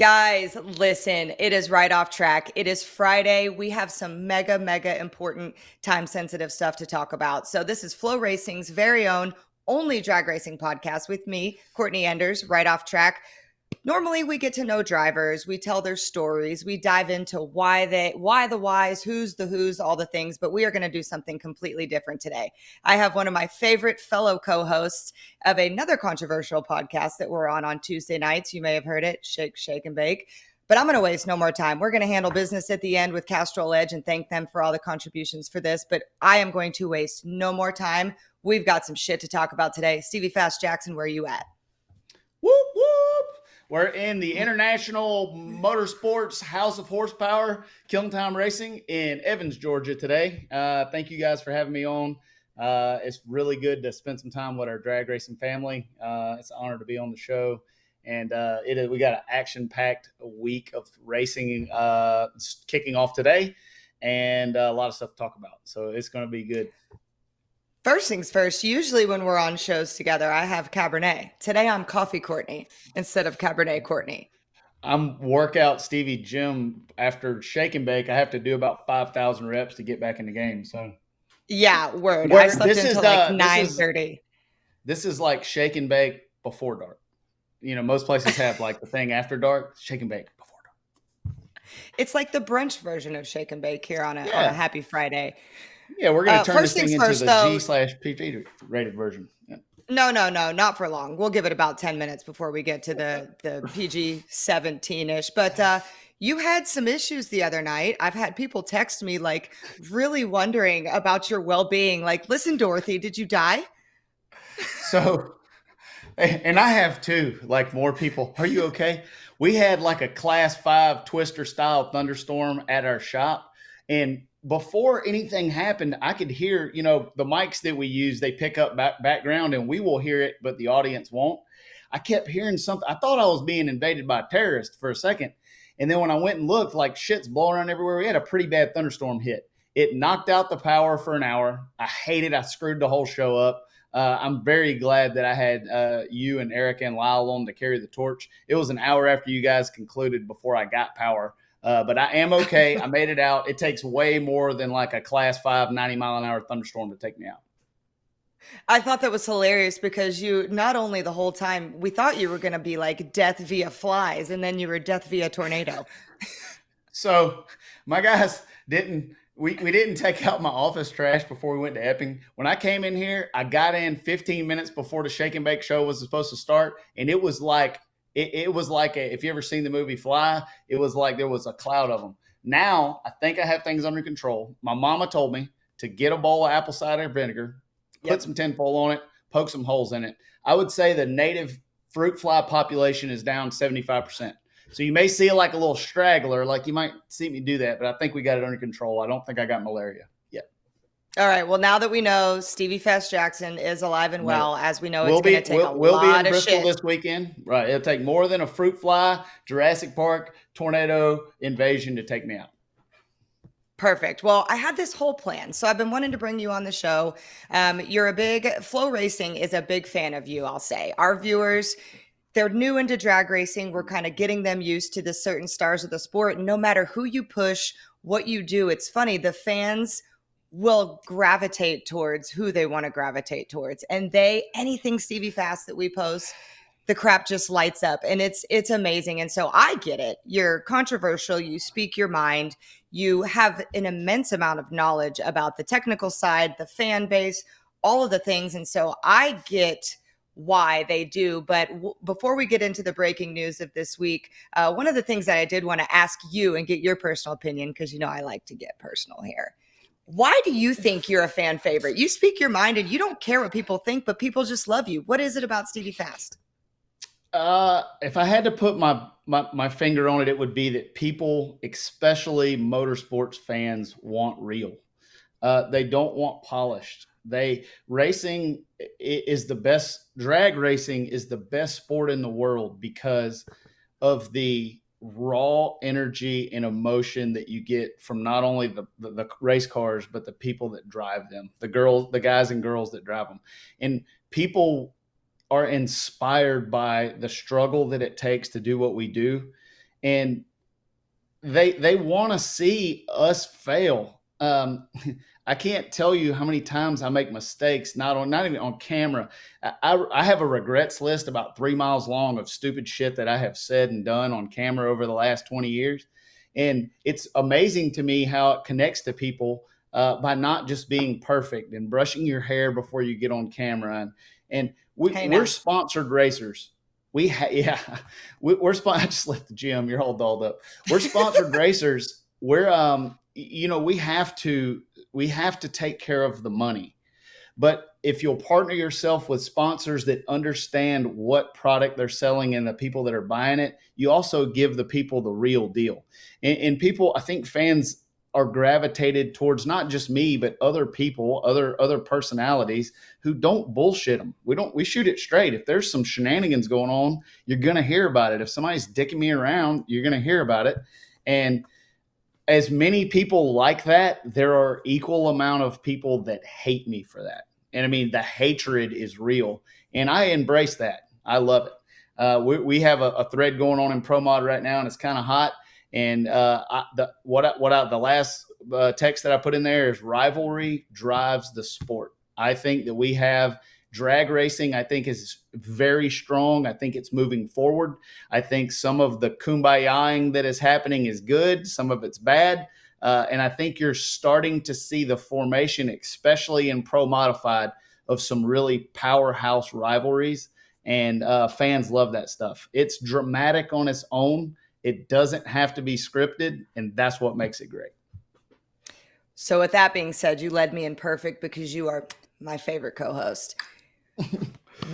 Guys, listen, it is right off track. It is Friday. We have some mega important time sensitive stuff to talk about. So, this is FloRacing's very own only drag racing podcast with me, Courtney Enders, right off track. Normally we get to know drivers, we tell their stories, we dive into why the whys, who's the who's, all the things, but we are going to do something completely different today. I have one of my favorite fellow co-hosts of another controversial podcast that we're on Tuesday nights. You may have heard it, Shake Shake and Bake. But I'm going to waste no more time. We're going to handle business at the end with Castrol Edge and thank them for all the contributions for this, but I am going to waste no more time. We've got some shit to talk about today. Stevie Fast Jackson, where are you at? Whoop, whoop. We're in the International Motorsports House of Horsepower, Killing Time Racing in Evans, Georgia today. Thank you guys for having me on. It's really good to spend some time with our drag racing family. It's an honor to be on the show. And we got an action-packed week of racing kicking off today and a lot of stuff to talk about. So it's going to be good. First things first, usually when we're on shows together, I have Cabernet. Today I'm Coffee Courtney instead of Cabernet Courtney. I'm workout Stevie Jim. After shake and bake, I have to do about 5,000 reps to get back in the game. So yeah, word. I slept until like 9:30. This is like shake and bake before dark. You know, most places have like the thing after dark, shake and bake before dark. It's like the brunch version of shake and bake here on a happy Friday. Yeah, we're going to turn this thing into the G/PG rated version. Yeah. No, not for long. We'll give it about 10 minutes before we get to the PG 17-ish. But you had some issues the other night. I've had people text me like really wondering about your well-being. Like, listen, Dorothy, did you die? So, and I have too, like more people. Are you okay? We had like a Class 5 twister style thunderstorm at our shop. And before anything happened, I could hear, you know, the mics that we use, they pick up background and we will hear it, but the audience won't. I kept hearing something. I thought I was being invaded by a terrorist for a second. And then when I went and looked, like shit's blowing around everywhere. We had a pretty bad thunderstorm hit. It knocked out the power for an hour. I hate it. I screwed the whole show up. I'm very glad that I had you and Erica and Lyle on to carry the torch. It was an hour after you guys concluded before I got power. But I am okay. I made it out. It takes way more than like a Class 5, 90-mile-an-hour thunderstorm to take me out. I thought that was hilarious because you, not only the whole time, we thought you were going to be like death via flies, and then you were death via tornado. So my guys we didn't take out my office trash before we went to Epping. When I came in here, I got in 15 minutes before the Shake and Bake show was supposed to start, and it was like if you ever seen the movie Fly, it was like there was a cloud of them. Now, I think I have things under control. My mama told me to get a bowl of apple cider vinegar, put some tinfoil on it, poke some holes in it. I would say the native fruit fly population is down 75%. So you may see like a little straggler, like you might see me do that, but I think we got it under control. I don't think I got malaria yet. All right. Well, now that we know Stevie Fast Jackson is alive and well, as we know, it's going to take a lot of shit. We'll be in Bristol this weekend. Right. It'll take more than a fruit fly, Jurassic Park, tornado invasion to take me out. Perfect. Well, I had this whole plan. So I've been wanting to bring you on the show. You're a big, FloRacing is a big fan of you, I'll say. Our viewers, they're new into drag racing. We're kind of getting them used to the certain stars of the sport. No matter who you push, what you do, it's funny. The fans will gravitate towards who they want to gravitate towards. And anything Stevie Fast that we post, the crap just lights up, and it's amazing. And so I get it. You're controversial. You speak your mind. You have an immense amount of knowledge about the technical side, the fan base, all of the things. And so I get why they do. But before we get into the breaking news of this week, one of the things that I did want to ask you and get your personal opinion, because, you know, I like to get personal here. Why do you think you're a fan favorite? You speak your mind and you don't care what people think, but people just love you. What is it about Stevie Fast? If I had to put my finger on it, it would be that people, especially motorsports fans, want real. They don't want polished. Racing is the best. Drag racing is the best sport in the world because of the raw energy and emotion that you get from not only the race cars, but the people that drive them, the guys and girls that drive them. And people are inspired by the struggle that it takes to do what we do. and they want to see us fail. I can't tell you how many times I make mistakes, not even on camera. I have a regrets list about 3 miles long of stupid shit that I have said and done on camera over the last 20 years. And it's amazing to me how it connects to people by not just being perfect and brushing your hair before you get on camera. And Hey we're now. sponsored racers. Yeah, I just left the gym. You're all dolled up. We're sponsored racers. We have to take care of the money. But if you'll partner yourself with sponsors that understand what product they're selling and the people that are buying it, you also give the people the real deal. And people, I think fans are gravitated towards not just me, but other people, other personalities who don't bullshit them. We shoot it straight. If there's some shenanigans going on, you're gonna hear about it. If somebody's dicking me around, you're gonna hear about it. And as many people like that, there are equal amount of people that hate me for that. And I mean, the hatred is real, and I embrace that. I love it. We have a thread going on in Pro Mod right now, and it's kind of hot. And the last text that I put in there is rivalry drives the sport. I think that we have drag racing. I think is very strong. I think it's moving forward. I think some of the kumbayaing that is happening is good. Some of it's bad. And I think you're starting to see the formation, especially in pro modified, of some really powerhouse rivalries. And fans love that stuff. It's dramatic on its own. It doesn't have to be scripted. And that's what makes it great. So with that being said, you led me in perfect because you are my favorite co-host.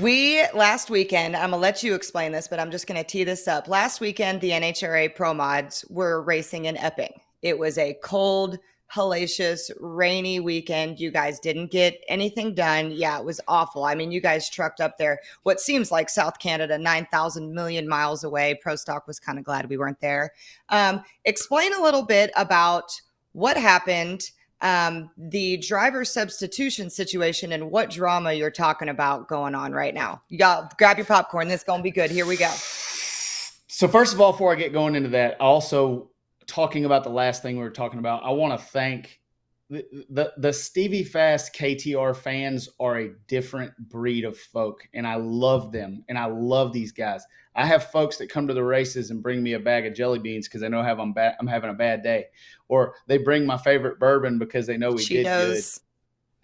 We last weekend, I'm gonna let you explain this, but I'm just gonna tee this up. Last weekend, the NHRA Pro Mods were racing in Epping. It was a cold, hellacious, rainy weekend. You guys didn't get anything done. Yeah, it was awful. I mean, you guys trucked up there, what seems like South Canada, 9,000 million miles away. Pro Stock was kind of glad we weren't there. Explain a little bit about what happened, the driver substitution situation, and what drama you're talking about going on right now. You got grab your popcorn. This is going to be good. Here we go. So first of all, before I get going into that, also talking about the last thing we were talking about, I want to thank the Stevie Fast KTR fans are a different breed of folk, and I love them, and I love these guys. I have folks that come to the races and bring me a bag of jelly beans because they know I'm having a bad day, or they bring my favorite bourbon because they know we did good. Cheetos.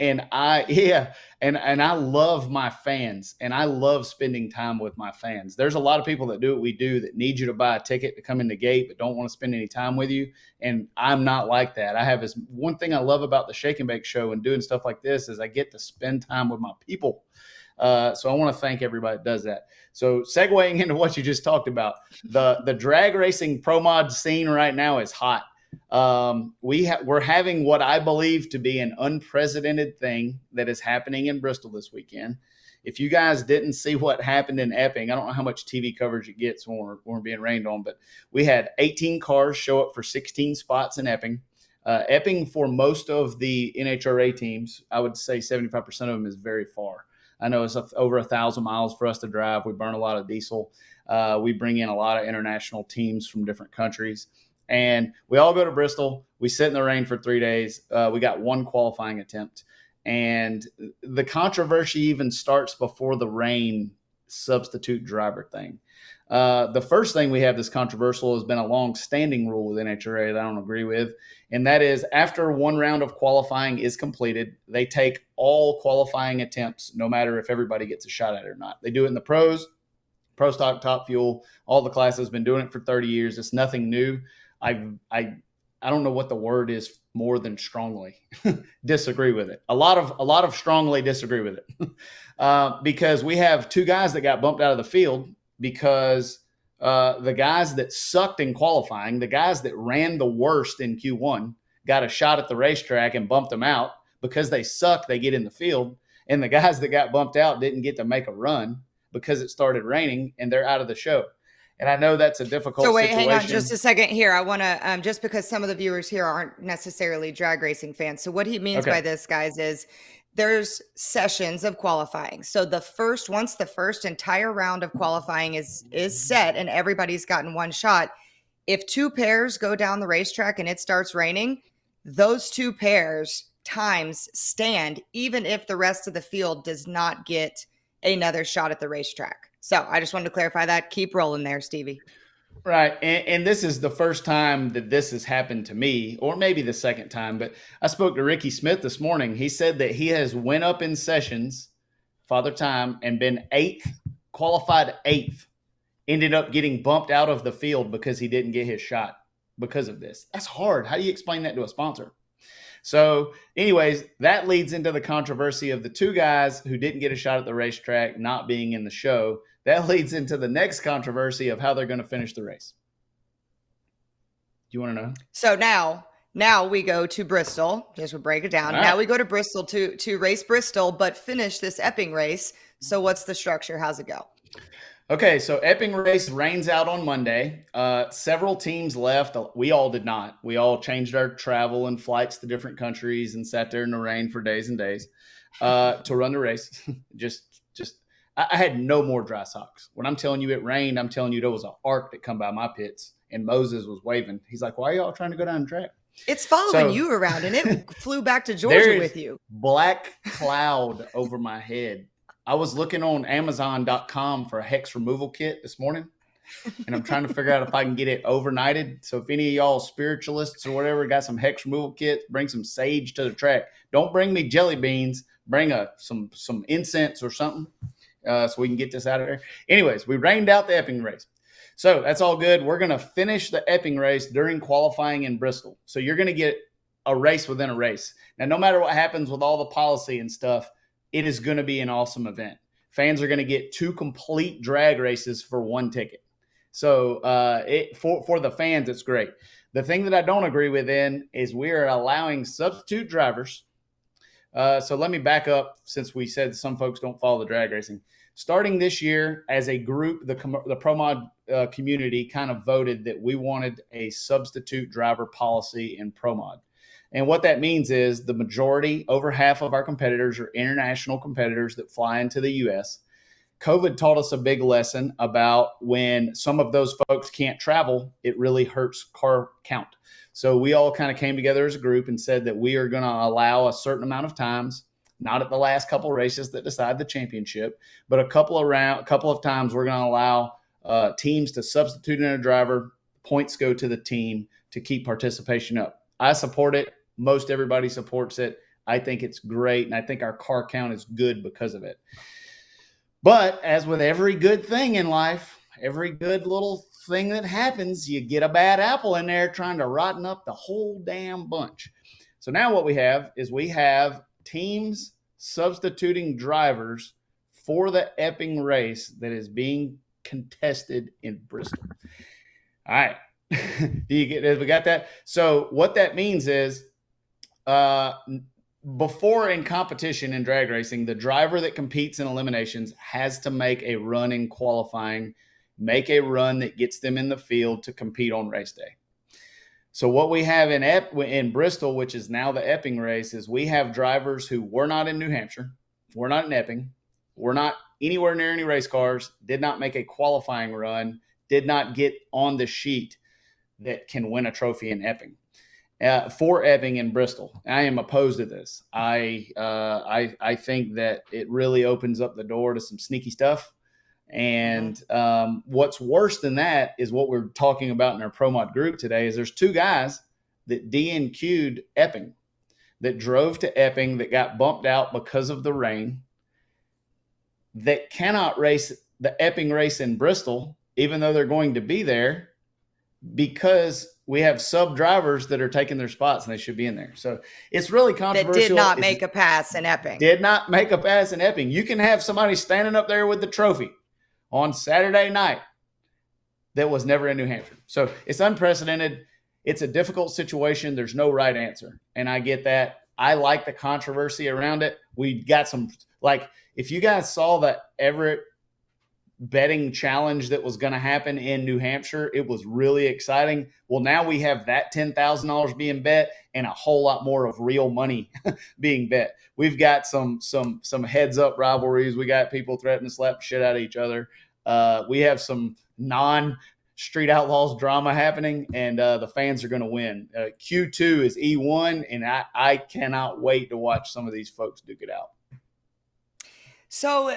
And I love my fans, and I love spending time with my fans. There's a lot of people that do what we do that need you to buy a ticket to come in the gate but don't want to spend any time with you, and I'm not like that. I have this one thing I love about the Shake and Bake show and doing stuff like this is I get to spend time with my people. So I want to thank everybody that does that. So segueing into what you just talked about, the drag racing pro mod scene right now is hot. We're having what I believe to be an unprecedented thing that is happening in Bristol this weekend. If you guys didn't see what happened in Epping, I don't know how much TV coverage it gets when we're being rained on, but we had 18 cars show up for 16 spots in Epping. Epping, for most of the NHRA teams, I would say 75% of them is very far. I know it's over 1,000 miles for us to drive. We burn a lot of diesel. We bring in a lot of international teams from different countries. And we all go to Bristol. We sit in the rain for 3 days. We got one qualifying attempt. And the controversy even starts before the rain substitute driver thing. The first thing we have that's controversial has been a long-standing rule with NHRA that I don't agree with, and that is after one round of qualifying is completed, they take all qualifying attempts, no matter if everybody gets a shot at it or not. They do it in the pros, Pro Stock, Top Fuel, all the classes, been doing it for 30 years. It's nothing new. I don't know what the word is more than strongly disagree with it. A lot of strongly disagree with it because we have two guys that got bumped out of the field because the guys that sucked in qualifying, the guys that ran the worst in Q1, got a shot at the racetrack and bumped them out because they suck. They get in the field, and the guys that got bumped out didn't get to make a run because it started raining and they're out of the show. And I know that's a difficult So wait, situation. hang on just a second here. I want to, just because some of the viewers here aren't necessarily drag racing fans. So what he means by this, guys, is there's sessions of qualifying. So once the first entire round of qualifying is set and everybody's gotten one shot, If two pairs go down the racetrack and it starts raining, those two pairs times stand, even if the rest of the field does not get another shot at the racetrack. So I just wanted to clarify that. Keep rolling there, Stevie. Right. And this is the first time that this has happened to me, or maybe the second time, but I spoke to Ricky Smith this morning. He said that he has went up in sessions, Father Time, and been eighth, qualified eighth, ended up getting bumped out of the field because he didn't get his shot because of this. That's hard. How do you explain that to a sponsor? So, anyways, that leads into the controversy of the two guys who didn't get a shot at the racetrack not being in the show. That leads into the next controversy of how they're going to finish the race. Do you want to know? So now we go to Bristol. Just to break it down. Right. Now we go to Bristol to race Bristol, but finish this Epping race. So what's the structure? How's it go? Okay, so Epping race rains out on Monday. Several teams left. We all did not. We all changed our travel and flights to different countries and sat there in the rain for days and days to run the race. I had no more dry socks. When I'm telling you it rained, I'm telling you there was an arc that come by my pits and Moses was waving. He's like, "Why are y'all trying to go down the track?" It's following you around, and it flew back to Georgia with you. Black cloud over my head. I was looking on Amazon.com for a hex removal kit this morning, and I'm trying to figure out if I can get it overnighted. So if any of y'all spiritualists or whatever got some hex removal kits, bring some sage to the track. Don't bring me jelly beans. Bring some incense or something so we can get this out of there. Anyways, we rained out the Epping race. So that's all good. We're going to finish the Epping race during qualifying in Bristol. So you're going to get a race within a race. Now, no matter what happens with all the policy and stuff, it is going to be an awesome event. Fans are going to get 2 complete drag races for 1 ticket. So for the fans, it's great. The thing that I don't agree with then is we are allowing substitute drivers. So let me back up since we said some folks don't follow the drag racing. Starting this year, as a group, the Pro Mod community kind of voted that we wanted a substitute driver policy in Pro Mod. And what that means is the majority, over half of our competitors are international competitors that fly into the U.S. COVID taught us a big lesson about when some of those folks can't travel, it really hurts car count. So we all kind of came together as a group and said that we are going to allow a certain amount of times, not at the last couple of races that decide the championship, but a couple of times we're going to allow teams to substitute in a driver. Points go to the team to keep participation up. I support it. Most everybody supports it. I think it's great, and I think our car count is good because of it. But as with every good thing in life, every good little thing that happens, you get a bad apple in there trying to rotten up the whole damn bunch. So now what we have is we have teams substituting drivers for the Epping race that is being contested in Bristol. All right. We got that? So what that means is before in competition in drag racing, the driver that competes in eliminations has to make a run in qualifying, make a run that gets them in the field to compete on race day. So what we have in Bristol, which is now the Epping race, is we have drivers who were not in New Hampshire, were not in Epping, were not anywhere near any race cars, did not make a qualifying run, did not get on the sheet that can win a trophy in Epping. For Epping and Bristol, I am opposed to this. I think that it really opens up the door to some sneaky stuff. And what's worse than that is what we're talking about in our Pro Mod group today is there's 2 guys that DNQ'd Epping, that drove to Epping, that got bumped out because of the rain, that cannot race the Epping race in Bristol, even though they're going to be there, because we have sub drivers that are taking their spots and they should be in there. So it's really controversial. That did not make a pass in Epping. Did not make a pass in Epping. You can have somebody standing up there with the trophy on Saturday night that was never in New Hampshire. So it's unprecedented. It's a difficult situation. There's no right answer. And I get that. I like the controversy around it. We got some, like, if you guys saw the Everett betting challenge that was going to happen in New Hampshire, it was really exciting. Well, now we have that $10,000 being bet and a whole lot more of real money being bet. We've got some heads up rivalries. We got people threatening to slap the shit out of each other. We have some Street Outlaws drama happening, and the fans are going to win. Q2 is E1, and I cannot wait to watch some of these folks duke it out. So,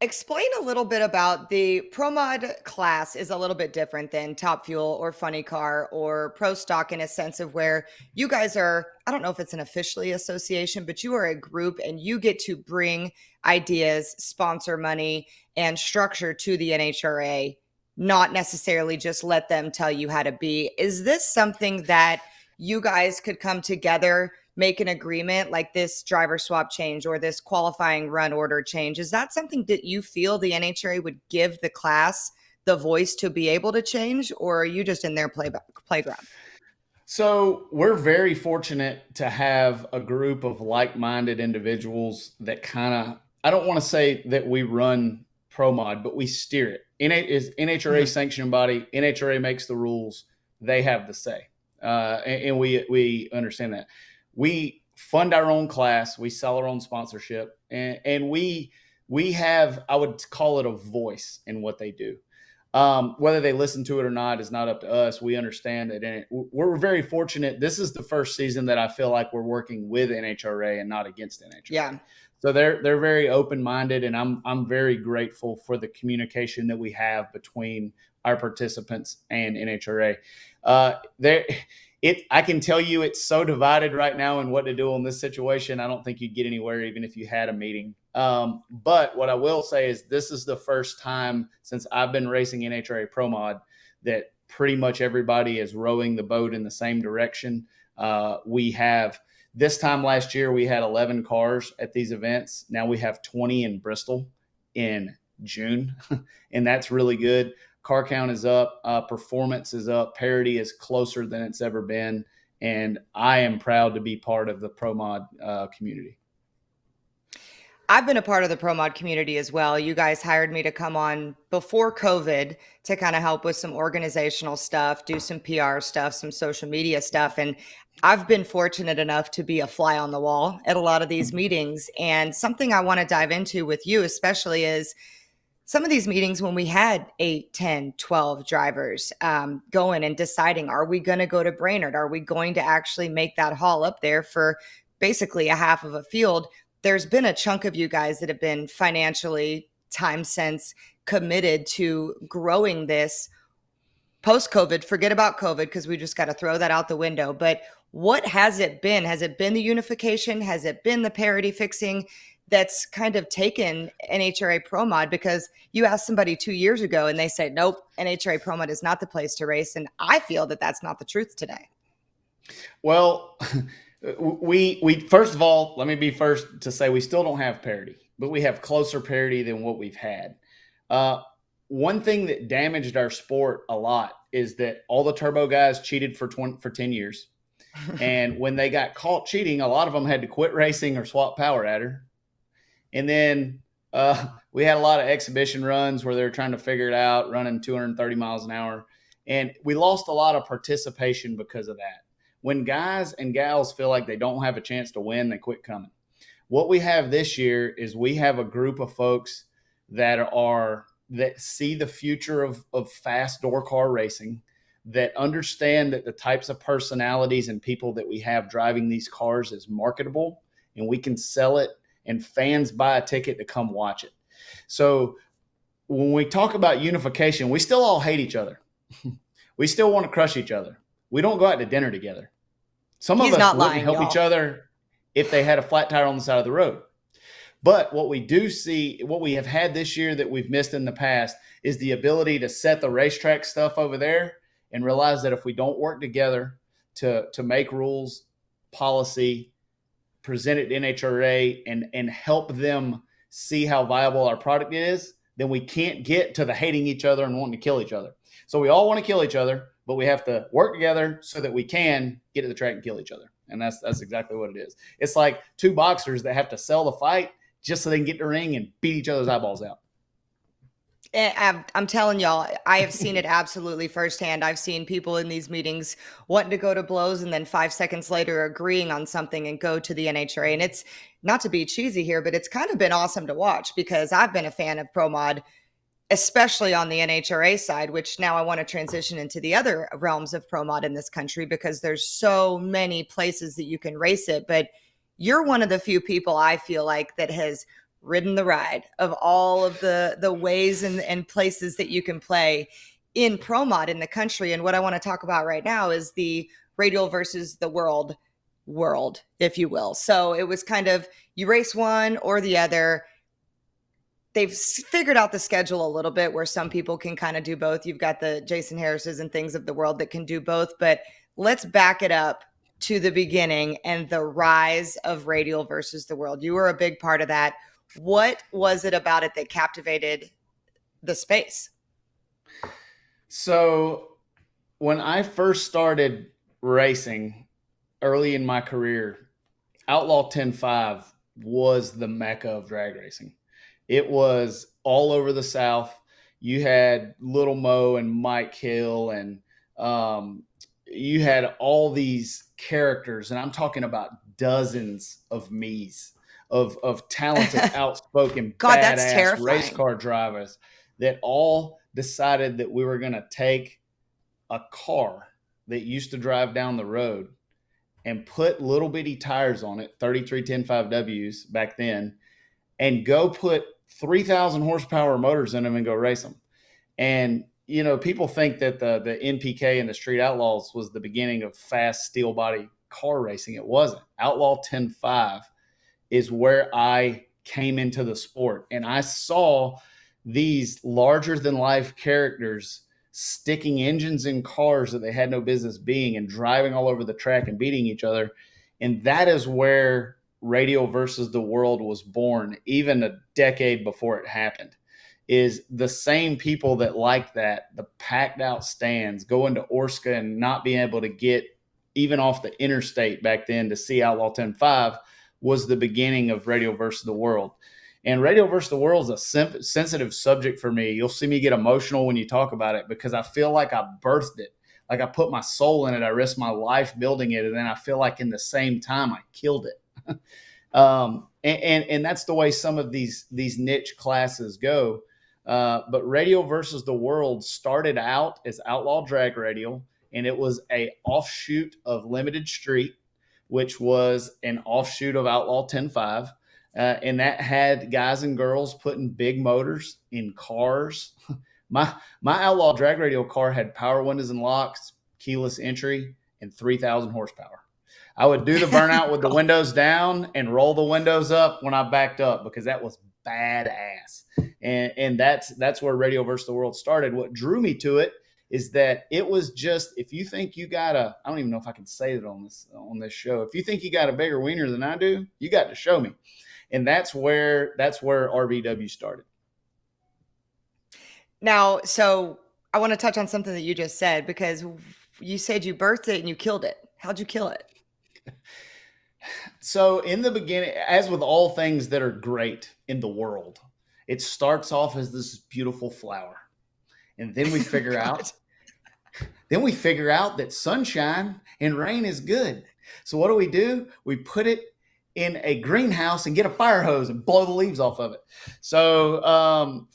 explain a little bit about the Pro Mod class is a little bit different than Top Fuel or Funny Car or Pro Stock in a sense of where you guys are, I don't know if it's an officially association, but you are a group and you get to bring ideas, sponsor money, and structure to the NHRA, not necessarily just let them tell you how to be. Is this something that you guys could come together, make an agreement like this driver swap change or this qualifying run order change? Is that something that you feel the NHRA would give the class the voice to be able to change, or are you just in their playground? So we're very fortunate to have a group of like-minded individuals that kind of, I don't want to say that we run ProMod, but we steer it. Is NHRA Mhm. sanctioning body. NHRA makes the rules. They have the say, and we understand that. We fund our own class. We sell our own sponsorship, and we have, I would call it, a voice in what they do. Whether they listen to it or not is not up to us. We understand it, and we're very fortunate. This is the first season that I feel like we're working with NHRA and not against NHRA. Yeah. So they're very open minded, and I'm very grateful for the communication that we have between our participants and NHRA. There, I can tell you it's so divided right now in what to do in this situation. I don't think you'd get anywhere even if you had a meeting. But what I will say is this is the first time since I've been racing NHRA Pro Mod that pretty much everybody is rowing the boat in the same direction. We have this time last year, we had 11 cars at these events. Now we have 20 in Bristol in June, and that's really good. Car count is up, performance is up, parity is closer than it's ever been, and I am proud to be part of the Pro Mod community. I've been a part of the Pro Mod community as well. You guys hired me to come on before COVID to kind of help with some organizational stuff, do some PR stuff, some social media stuff. And I've been fortunate enough to be a fly on the wall at a lot of these meetings. And something I want to dive into with you, especially, is some of these meetings when we had 8, 10, 12 drivers going and deciding, are we going to go to Brainerd? Are we going to actually make that haul up there for basically a half of a field? There's been a chunk of you guys that have been financially, time sense, committed to growing this post COVID. Forget about COVID because we just got to throw that out the window. But what has it been? Has it been the unification? Has it been the parity fixing that's kind of taken NHRA Pro Mod? Because you asked somebody 2 years ago and they said, nope, NHRA Pro Mod is not the place to race. And I feel that that's not the truth today. Well, we first of all, let me be first to say we still don't have parity, but we have closer parity than what we've had. One thing that damaged our sport a lot is that all the turbo guys cheated for 10 years. And when they got caught cheating, a lot of them had to quit racing or swap power adder. And then we had a lot of exhibition runs where they were trying to figure it out, running 230 miles an hour. And we lost a lot of participation because of that. When guys and gals feel like they don't have a chance to win, they quit coming. What we have this year is we have a group of folks that see the future of fast door car racing, that understand that the types of personalities and people that we have driving these cars is marketable and we can sell it and fans buy a ticket to come watch it. So when we talk about unification, we still all hate each other. We still want to crush each other. We don't go out to dinner together. Some of He's us not wouldn't lying, help each y'all. other if they had a flat tire on the side of the road. But what we do see, what we have had this year that we've missed in the past, is the ability to set the racetrack stuff over there and realize that if we don't work together to make rules, policy, present it to NHRA, and help them see how viable our product is, then we can't get to the hating each other and wanting to kill each other. So we all want to kill each other, but we have to work together so that we can get to the track and kill each other. And that's exactly what it is. It's like two boxers that have to sell the fight just so they can get the ring and beat each other's eyeballs out. I'm telling y'all, I have seen it absolutely firsthand. I've seen people in these meetings wanting to go to blows and then 5 seconds later agreeing on something and go to the NHRA. And it's not to be cheesy here, but it's kind of been awesome to watch because I've been a fan of Pro Mod especially on the NHRA side, which now I want to transition into the other realms of pro mod in this country because there's so many places that you can race it. But you're one of the few people I feel like that has ridden the ride of all of the ways and places that you can play in pro mod in the country. And what I want to talk about right now is the radial versus the world, if you will. So it was kind of you race one or the other. They've figured out the schedule a little bit where some people can kind of do both. You've got the Jason Harrises and things of the world that can do both, but let's back it up to the beginning and the rise of radial versus the world. You were a big part of that. What was it about it that captivated the space? So when I first started racing early in my career, Outlaw 10.5 was the mecca of drag racing. It was all over the South. You had Little Mo and Mike Hill, and you had all these characters, and I'm talking about dozens of me's of talented, outspoken, God, that's badass race terrifying. car drivers that all decided that we were going to take a car that used to drive down the road and put little bitty tires on it, 33 back then, and go put 3,000 horsepower motors in them and go race them. And, you know, people think that the NPK and the Street Outlaws was the beginning of fast steel body car racing. It wasn't. Outlaw 10.5 is where I came into the sport. And I saw these larger than life characters sticking engines in cars that they had no business being and driving all over the track and beating each other. And that is where Radio versus the World was born, even a decade before it happened. Is the same people that like that, the packed out stands, going to Orska and not being able to get even off the interstate back then to see Outlaw 10.5 was the beginning of Radio versus the World. And Radio versus the World is a sensitive subject for me. You'll see me get emotional when you talk about it because I feel like I birthed it. Like I put my soul in it. I risked my life building it. And then I feel like in the same time I killed it. And that's the way some of these niche classes go. But Radio versus the World started out as Outlaw Drag Radio, and it was a offshoot of Limited Street, which was an offshoot of Outlaw 10.5. And that had guys and girls putting big motors in cars. My Outlaw Drag Radio car had power windows and locks, keyless entry, and 3,000 horsepower. I would do the burnout with the windows down and roll the windows up when I backed up because that was badass. And that's where Radio versus the World started. What drew me to it is that it was just, if you think you got a, I don't even know if I can say it on this show. If you think you got a bigger wiener than I do, you got to show me. And that's where RVW started. Now, so I want to touch on something that you just said because you said you birthed it and you killed it. How'd you kill it? So in the beginning, as with all things that are great in the world, it starts off as this beautiful flower. And then we figure out that sunshine and rain is good. So what do? We put it in a greenhouse and get a fire hose and blow the leaves off of it. So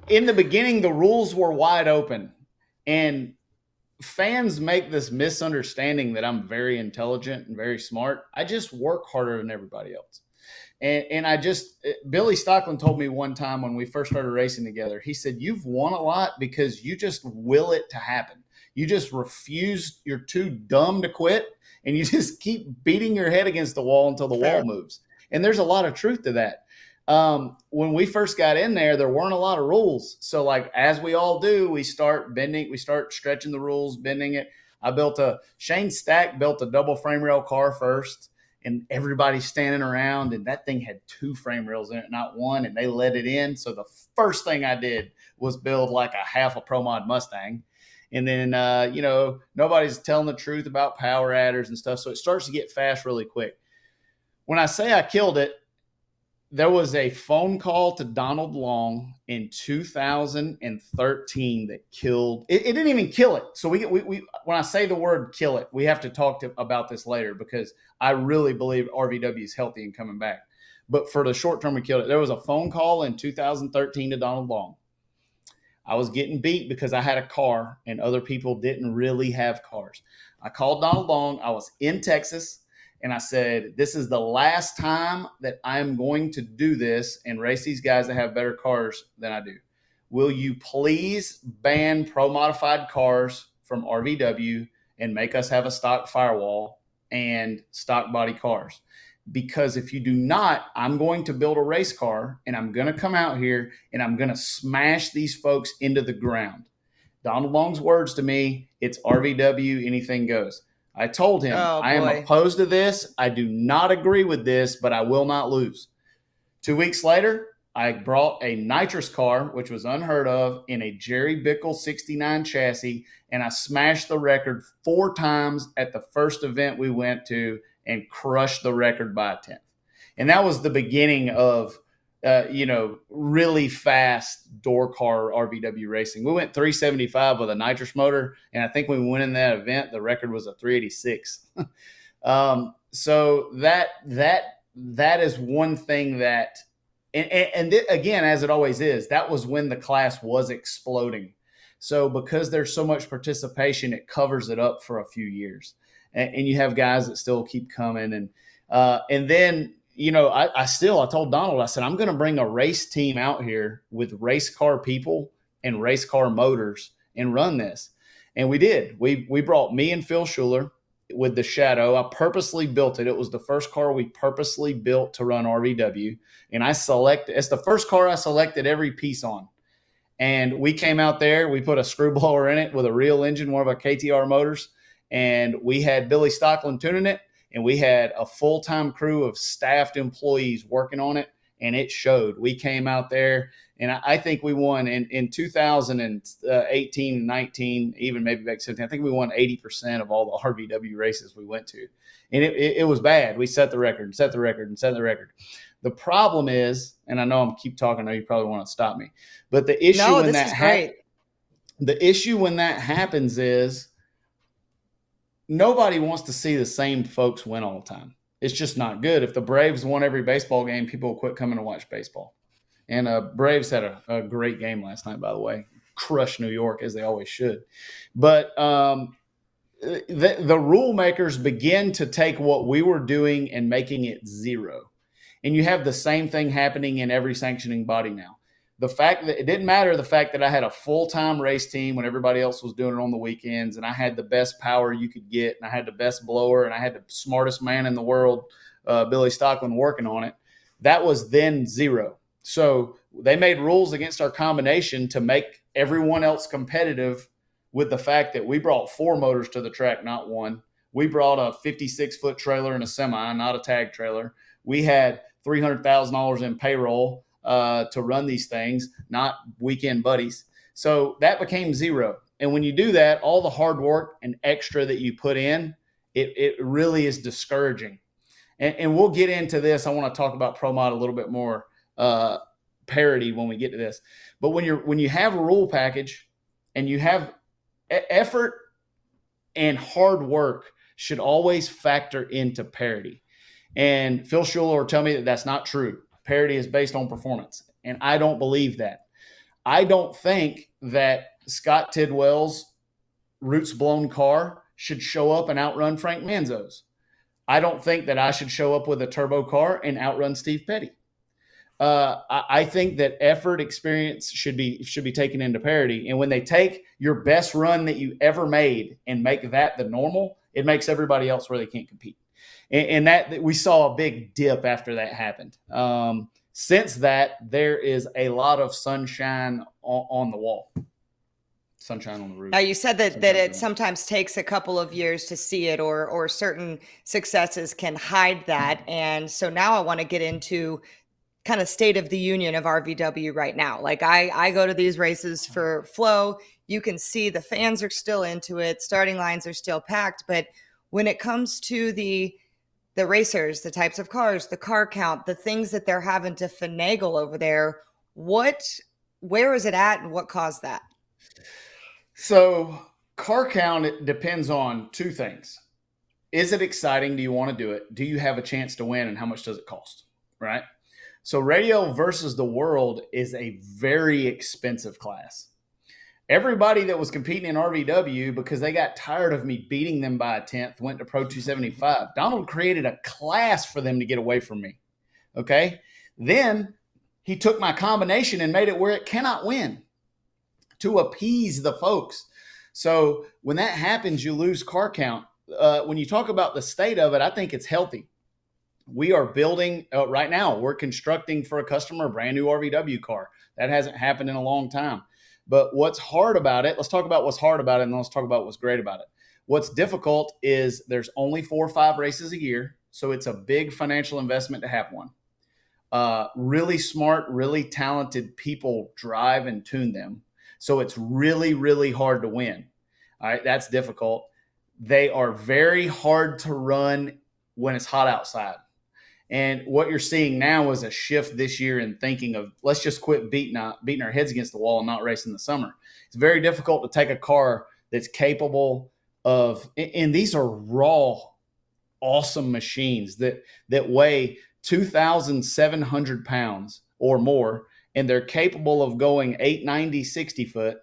in the beginning, the rules were wide open. And fans make this misunderstanding that I'm very intelligent and very smart. I just work harder than everybody else. And Billy Stockland told me one time when we first started racing together, he said, you've won a lot because you just will it to happen. You just refuse. You're too dumb to quit. And you just keep beating your head against the wall until the wall moves. And there's a lot of truth to that. When we first got in there weren't a lot of rules. So like, as we all do, we start stretching the rules, bending it. Shane Stack built a double frame rail car first, and everybody's standing around, and that thing had 2 frame rails in it, not one, and they let it in. So the first thing I did was build like a half a Pro Mod Mustang. And then, nobody's telling the truth about power adders and stuff. So it starts to get fast really quick. When I say I killed it, there was a phone call to Donald Long in 2013 that killed it. It didn't even kill it. So we when I say the word kill it, we have to talk about this later because I really believe RVW is healthy and coming back. But for the short term, we killed it. There was a phone call in 2013 to Donald Long. I was getting beat because I had a car and other people didn't really have cars. I called Donald Long. I was in Texas and I said, this is the last time that I'm going to do this and race these guys that have better cars than I do. Will you please ban pro modified cars from RVW and make us have a stock firewall and stock body cars? Because if you do not, I'm going to build a race car and I'm going to come out here and I'm going to smash these folks into the ground. Donald Long's words to me, it's RVW, anything goes. I told him, Oh I am boy. opposed to this. I do not agree with this, but I will not lose. 2 weeks later, I brought a nitrous car, which was unheard of, in a Jerry Bickle 69 chassis, and I smashed the record 4 times at the first event we went to and crushed the record by a tenth. And that was the beginning of, really fast door car RVW racing. We went 375 with a nitrous motor, and I think when we went in that event, the record was a 386. So that is one thing that, again, as it always is, that was when the class was exploding. So because there's so much participation, it covers it up for a few years, and you have guys that still keep coming, and then I told Donald, I said, I'm going to bring a race team out here with race car people and race car motors and run this, and we did. We brought me and Phil Schuler with the Shadow. I purposely built it. It was the first car we purposely built to run RVW. And it's the first car I selected every piece on. And we came out there, we put a screw blower in it with a real engine, one of our KTR motors. And we had Billy Stockland tuning it. And we had a full-time crew of staffed employees working on it. And it showed. We came out there, and I think we won in 2018 and 19, even maybe back 17. I think we won 80% of all the RVW races we went to. And it was bad. We set the record. The problem is, and I know I'm keep talking, I know you probably want to stop me, but the issue No, when this that is great. the issue when that happens is nobody wants to see the same folks win all the time. It's just not good. If the Braves won every baseball game, people will quit coming to watch baseball. And Braves had a great game last night, by the way. Crushed New York, as they always should. But the rule makers begin to take what we were doing and making it zero. And you have the same thing happening in every sanctioning body now. The fact that it didn't matter the fact that I had a full-time race team when everybody else was doing it on the weekends, and I had the best power you could get, and I had the best blower, and I had the smartest man in the world, Billy Stockland, working on it. That was then zero. So they made rules against our combination to make everyone else competitive with the fact that we brought 4 motors to the track, not 1. We brought a 56-foot trailer and a semi, not a tag trailer. We had $300,000 in payroll to run these things, not weekend buddies. So that became zero. And when you do that, all the hard work and extra that you put in, it really is discouraging. And we'll get into this. I want to talk about Pro Mod a little bit more parity when we get to this. But when you have a rule package and you have effort and hard work should always factor into parity. And Phil Schuler will tell me that that's not true. Parity is based on performance. And I don't believe that. I don't think that Scott Tidwell's roots blown car should show up and outrun Frank Manzo's. I don't think that I should show up with a turbo car and outrun Steve Petty. I think that effort, experience should be taken into parity. And when they take your best run that you ever made and make that the normal, it makes everybody else where they can't compete. And that we saw a big dip after that happened. Since that, there is a lot of sunshine on the wall. Sunshine on the roof. Now you said that it sometimes takes a couple of years to see it, or certain successes can hide that. And so now I want to get into kind of state of the union of RVW right now. Like I go to these races for Flow. You can see the fans are still into it. Starting lines are still packed. But when it comes to the racers, the types of cars, the car count, the things that they're having to finagle over there, where is it at and what caused that? So car count, it depends on 2 things. Is it exciting? Do you want to do it? Do you have a chance to win? And how much does it cost? right? So radio versus the world is a very expensive class. Everybody that was competing in RVW, because they got tired of me beating them by a tenth, went to Pro 275. Donald created a class for them to get away from me. Okay. Then he took my combination and made it where it cannot win to appease the folks. So when that happens, you lose car count. When you talk about the state of it, I think it's healthy. We are building right now. We're constructing for a customer a brand new RVW car. That hasn't happened in a long time. But what's hard about it, let's talk about what's hard about it, and then let's talk about what's great about it. What's difficult is there's only 4 or 5 races a year. So it's a big financial investment to have one. Really smart, really talented people drive and tune them. So it's really, really hard to win. All right, that's difficult. They are very hard to run when it's hot outside. And what you're seeing now is a shift this year in thinking of let's just quit beating our heads against the wall and not race in the summer. It's very difficult to take a car that's capable of, and these are raw, awesome machines that weigh 2,700 pounds or more, and they're capable of going 890, 60 foot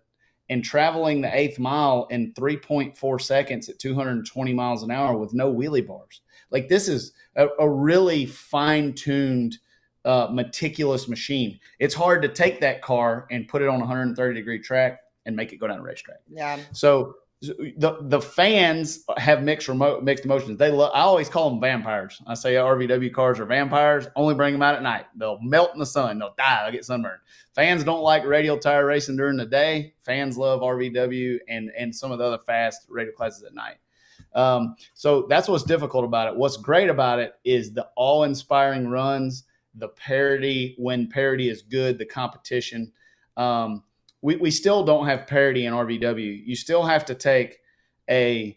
and traveling the 8th mile in 3.4 seconds at 220 miles an hour with no wheelie bars. Like this is a really fine-tuned, meticulous machine. It's hard to take that car and put it on a 130-degree track and make it go down a racetrack. Yeah. So the fans have mixed emotions. I always call them vampires. I say RVW cars are vampires. Only bring them out at night. They'll melt in the sun. They'll die. They'll get sunburned. Fans don't like radial tire racing during the day. Fans love RVW and some of the other fast radial classes at night. So that's what's difficult about it. What's great about it is the awe-inspiring runs, the parity, when parity is good, the competition. We still don't have parity in RVW. You still have to take and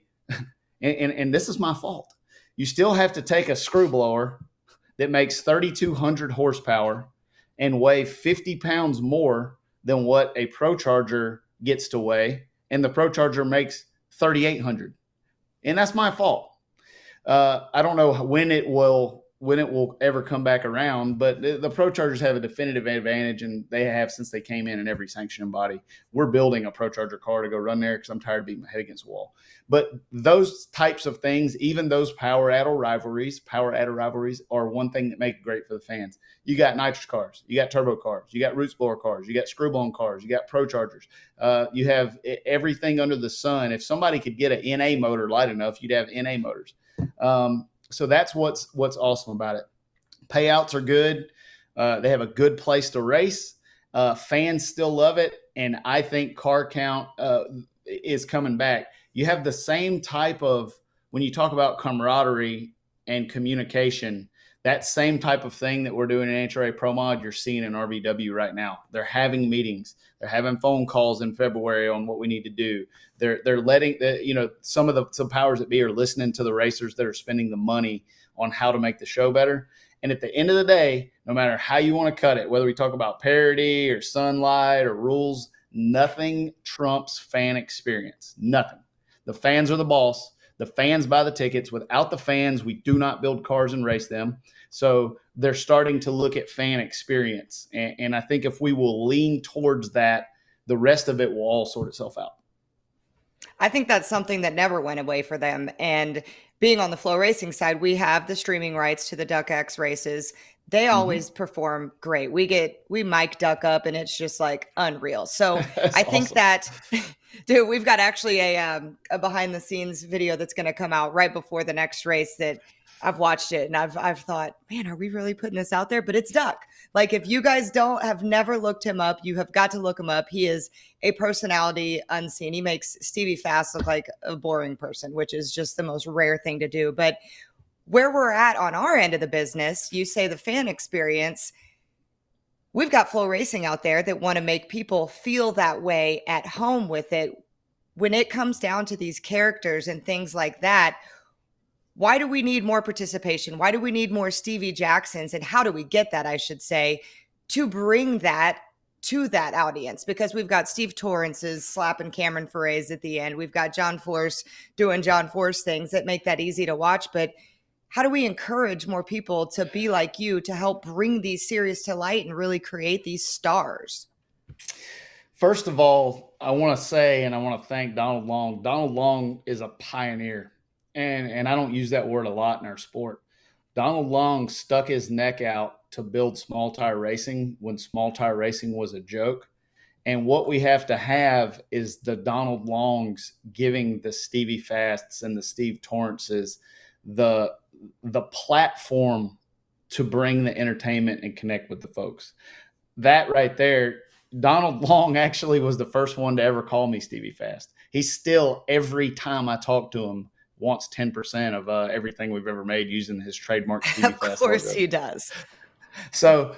this is my fault. You still have to take a screw blower that makes 3,200 horsepower and weigh 50 pounds more than what a Pro Charger gets to weigh. And the Pro Charger makes 3,800. And that's my fault. I don't know when it will ever come back around, but the Pro Chargers have a definitive advantage, and they have since they came in every sanctioning body. We're building a Pro Charger car to go run there because I'm tired of beating my head against the wall. But those types of things, even those power addle rivalries are one thing that make it great for the fans. You got nitrous cars, you got turbo cars, you got roots blower cars, you got screw blown cars, you got Pro Chargers. You have everything under the sun. If somebody could get an NA motor light enough, you'd have NA motors. So that's what's awesome about it. Payouts are good. They have a good place to race. Fans still love it. And I think car count is coming back. You have the same type of, when you talk about camaraderie and communication, that same type of thing that we're doing in HRA Pro Mod, you're seeing in RVW right now. They're having meetings. They're having phone calls in February on what we need to do. They're letting some powers that be are listening to the racers that are spending the money on how to make the show better. And at the end of the day, no matter how you want to cut it, whether we talk about parity or sunlight or rules, nothing trumps fan experience. Nothing. The fans are the boss. The fans buy the tickets. Without the fans, we do not build cars and race them. So they're starting to look at fan experience. And I think if we will lean towards that, the rest of it will all sort itself out. I think that's something that never went away for them. And being on the FloRacing side, we have the streaming rights to the Duck X races. They always perform great. We mic Duck up and it's just like unreal. So I think awesome. that, dude, we've got actually a behind the scenes video that's going to come out right before the next race that I've watched it and I've thought, man, are we really putting this out there? But it's Duck. Like if you guys have never looked him up, you have got to look him up. He is a personality unseen. He makes Stevie Fast look like a boring person, which is just the most rare thing to do. But where we're at on our end of the business, you say the fan experience, we've got FloRacing out there that want to make people feel that way at home with it. When it comes down to these characters and things like that, why do we need more participation? Why do we need more Stevie Jacksons? And how do we get that, I should say, to bring that to that audience? Because we've got Steve Torrance's slapping Cameron Ferrays at the end. We've got John Force doing John Force things that make that easy to watch. But how do we encourage more people to be like you to help bring these series to light and really create these stars? First of all, I want to say, and I want to thank Donald Long. Donald Long is a pioneer, and I don't use that word a lot in our sport. Donald Long stuck his neck out to build small tire racing when small tire racing was a joke. And what we have is the Donald Longs giving the Stevie Fasts and the Steve Torrances the the platform to bring the entertainment and connect with the folks. That right there, Donald Long actually was the first one to ever call me Stevie Fast. He still, every time I talk to him, wants 10% of everything we've ever made using his trademark Stevie Of Fast course logo. he does. So,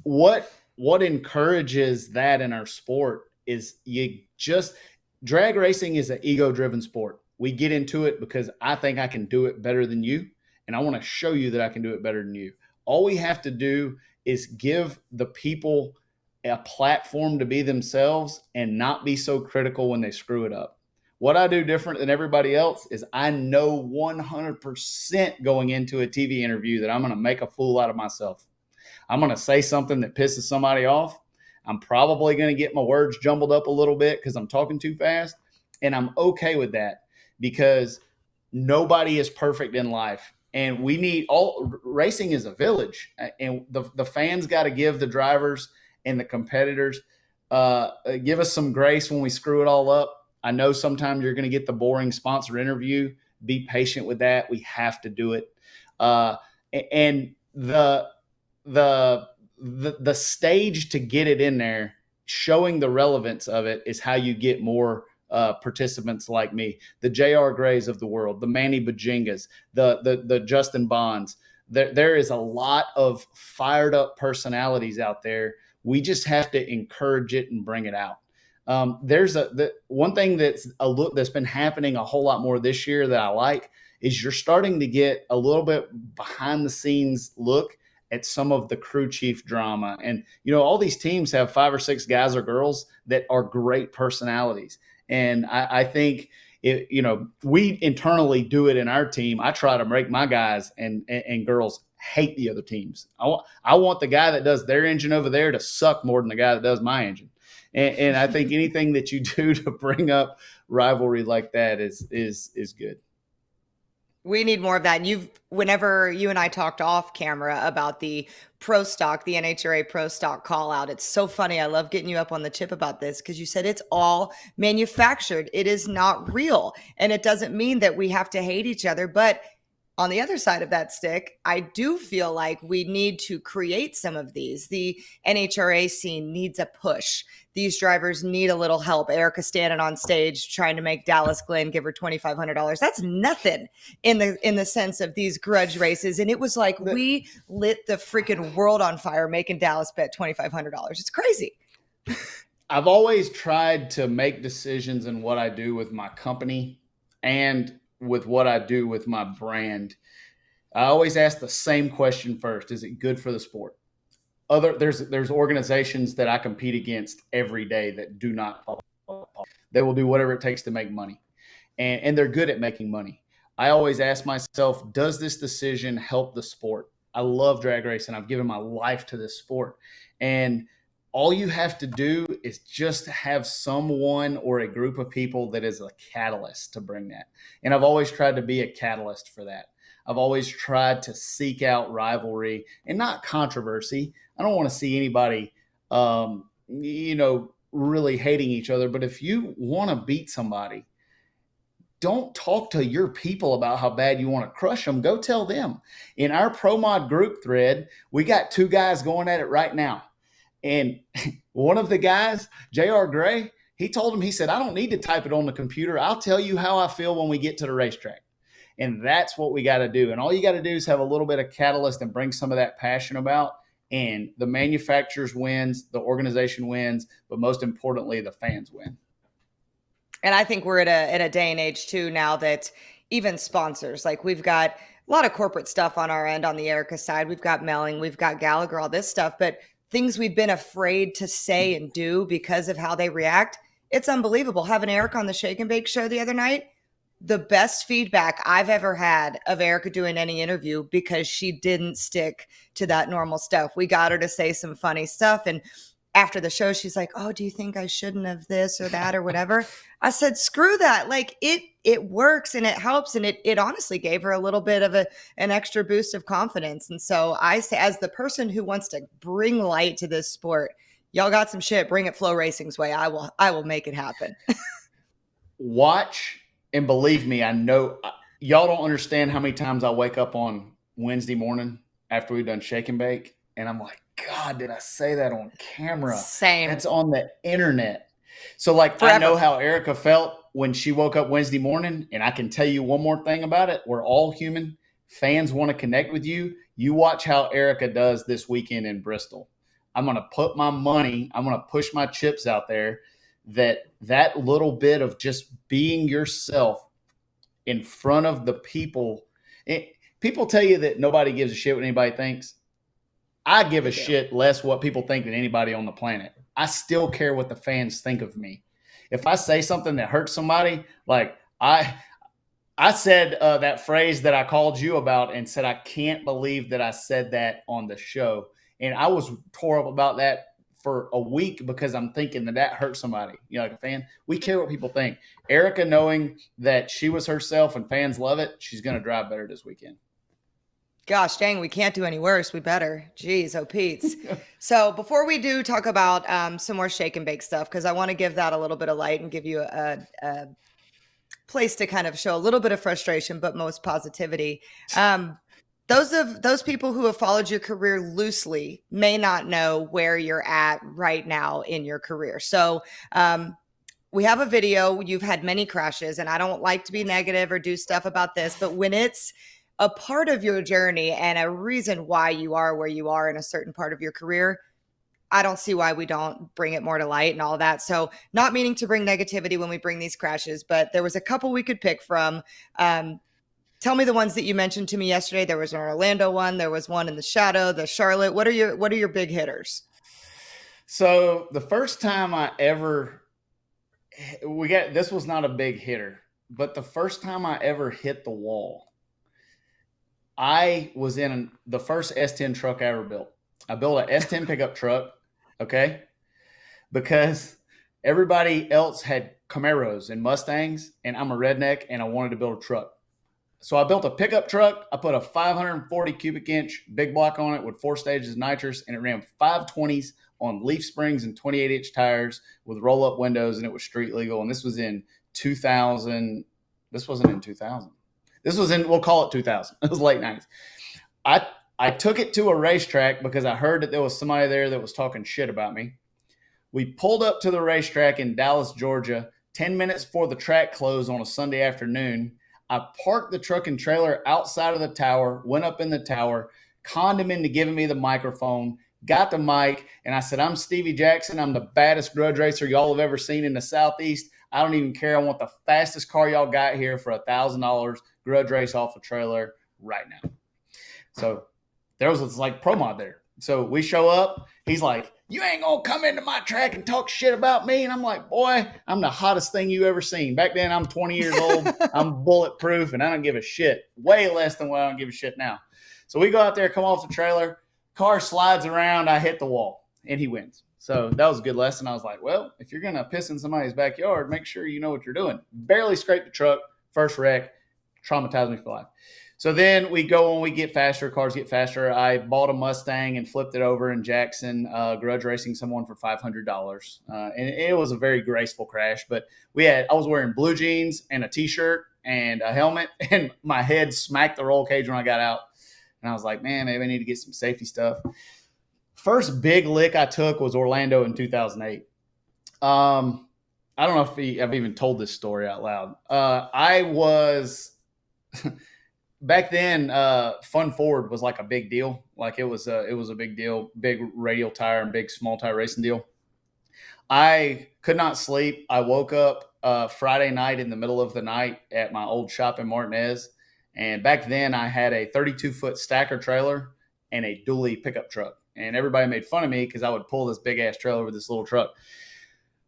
what encourages that in our sport is you just drag racing is an ego driven sport. We get into it because I think I can do it better than you, and I want to show you that I can do it better than you. All we have to do is give the people a platform to be themselves and not be so critical when they screw it up. What I do different than everybody else is I know 100% going into a TV interview that I'm going to make a fool out of myself. I'm going to say something that pisses somebody off. I'm probably going to get my words jumbled up a little bit because I'm talking too fast. And I'm okay with that because nobody is perfect in life. And we need all racing is a village. And the fans got to give the drivers and the competitors give us some grace when we screw it all up. I know sometimes you're going to get the boring sponsor interview. Be patient with that. We have to do it. And the stage to get it in there, showing the relevance of it, is how you get more participants like me, the J.R. Grays of the world, the Manny Bajingas, the Justin Bonds. There is a lot of fired up personalities out there. We just have to encourage it and bring it out. There's one thing that's been happening a whole lot more this year that I like is you're starting to get a little bit behind the scenes look at some of the crew chief drama. And, all these teams have 5 or 6 guys or girls that are great personalities. And I think, we internally do it in our team. I try to make my guys and girls hate the other teams. I want the guy that does their engine over there to suck more than the guy that does my engine. And I think anything that you do to bring up rivalry like that is good. We need more of that. And whenever you and I talked off camera about the pro stock, the NHRA pro stock call out, it's so funny. I love getting you up on the chip about this because you said it's all manufactured. It is not real. And it doesn't mean that we have to hate each other. But on the other side of that stick, I do feel like we need to create some of these. The NHRA scene needs a push. These drivers need a little help. Erica standing on stage trying to make Dallas Glenn give her $2,500. That's nothing in the sense of these grudge races. And it was like we lit the freaking world on fire making Dallas bet $2,500. It's crazy. I've always tried to make decisions in what I do with my company and with what I do with my brand. I always ask the same question first: is it good for the sport? There's organizations that I compete against every day that do not follow. They will do whatever it takes to make money, and they're good at making money. I always ask myself, does this decision help the sport? I love drag racing. I've given my life to this sport, and all you have to do is just have someone or a group of people that is a catalyst to bring that. And I've always tried to be a catalyst for that. I've always tried to seek out rivalry and not controversy. I don't want to see anybody, really hating each other. But if you want to beat somebody, don't talk to your people about how bad you want to crush them. Go tell them. In our Pro Mod group thread, we got 2 guys going at it right now. And one of the guys, J.R. Gray, he told him, he said, I don't need to type it on the computer. I'll tell you how I feel when we get to the racetrack. And that's what we got to do. And all you got to do is have a little bit of catalyst and bring some of that passion about. And the manufacturers wins, the organization wins, but most importantly, the fans win. And I think we're at a day and age too now that even sponsors, like we've got a lot of corporate stuff on our end on the Erica side. We've got Melling, we've got Gallagher, all this stuff, but things we've been afraid to say and do because of how they react. It's unbelievable. Having Eric on the Shake and Bake show the other night, the best feedback I've ever had of Erica doing any interview because she didn't stick to that normal stuff. We got her to say some funny stuff. And after the show, she's like, "Oh, do you think I shouldn't have this or that or whatever?" I said, "Screw that. Like it works and it helps." And it honestly gave her a little bit of an extra boost of confidence. And so I say, as the person who wants to bring light to this sport, y'all got some shit, bring it FloRacing's way. I will make it happen. Watch and believe me, I know y'all don't understand how many times I wake up on Wednesday morning after we've done shake and bake, and I'm like, God, did I say that on camera? Same. That's on the internet. So, like, I know Forever. how Erica felt when she woke up Wednesday morning, and I can tell you one more thing about it. We're all human. Fans want to connect with you. You watch how Erica does this weekend in Bristol. I'm going to put my money, I'm going to push my chips out there that little bit of just being yourself in front of the people. People tell you that nobody gives a shit what anybody thinks. I give They a do. shit less what people think than anybody on the planet. I still care what the fans think of me. If I say something that hurts somebody, like I said that phrase that I called you about and said, I can't believe that I said that on the show. And I was tore up about that for a week because I'm thinking that hurt somebody. You know, like a fan, we care what people think. Erica, knowing that she was herself and fans love it, she's going to drive better this weekend. Gosh dang, we can't do any worse. We better. Jeez, oh Pete's. So before we do talk about some more shake and bake stuff, because I want to give that a little bit of light and give you a place to kind of show a little bit of frustration, but most positivity. Um, those people who have followed your career loosely may not know where you're at right now in your career. So we have a video. You've had many crashes, and I don't like to be negative or do stuff about this, but when it's a part of your journey and a reason why you are where you are in a certain part of your career, I don't see why we don't bring it more to light and all that. So, not meaning to bring negativity when we bring these crashes, but there was a couple we could pick from. Tell me the ones that you mentioned to me yesterday. There was an Orlando one. There was one in the Shadow, the Charlotte. What are your big hitters? So the first time I ever we got this was not a big hitter, but the first time I ever hit the wall, I was in the first S10 truck I ever built. I built a S10 pickup truck, okay, because everybody else had Camaros and Mustangs, and I'm a redneck, and I wanted to build a truck. So I built a pickup truck. I put a 540 cubic inch big block on it with 4 stages of nitrous, and it ran 520s on leaf springs and 28-inch tires with roll up windows, and it was street legal. And this was in 2000. This wasn't in 2000. This was in, we'll call it 2000. It was late 90s. I I took it to a racetrack because I heard that there was somebody there that was talking shit about me. We pulled up to the racetrack in Dallas, Georgia, 10 minutes before the track closed on a Sunday afternoon. I parked the truck and trailer outside of the tower, went up in the tower, conned him into giving me the microphone, got the mic, and I said, I'm Stevie Jackson. I'm the baddest grudge racer y'all have ever seen in the Southeast. I don't even care. I want the fastest car y'all got here for $1,000. Grudge race off a trailer right now. So there was like pro mod there. So we show up. He's like, you ain't going to come into my track and talk shit about me. And I'm like, boy, I'm the hottest thing you ever seen. Back then, I'm 20 years old. I'm bulletproof, and I don't give a shit. Way less than what I don't give a shit now. So we go out there, come off the trailer. Car slides around. I hit the wall, and he wins. So that was a good lesson. I was like, well, if you're going to piss in somebody's backyard, make sure you know what you're doing. Barely scraped the truck. First wreck. Traumatized me for life. So then we go on, we get faster, cars get faster. I bought a Mustang and flipped it over in Jackson, grudge racing someone for $500. And it was a very graceful crash, but I was wearing blue jeans and a t-shirt and a helmet, and my head smacked the roll cage when I got out. And I was like, man, maybe I need to get some safety stuff. First big lick I took was Orlando in 2008. I don't know if I've even told this story out loud. I was back then, Fun Forward was like a big deal. Like it was a big deal, big radial tire and big small tire racing deal. I could not sleep. I woke up Friday night in the middle of the night at my old shop in Martinez. And back then I had a 32-foot stacker trailer and a dually pickup truck. And everybody made fun of me because I would pull this big ass trailer with this little truck.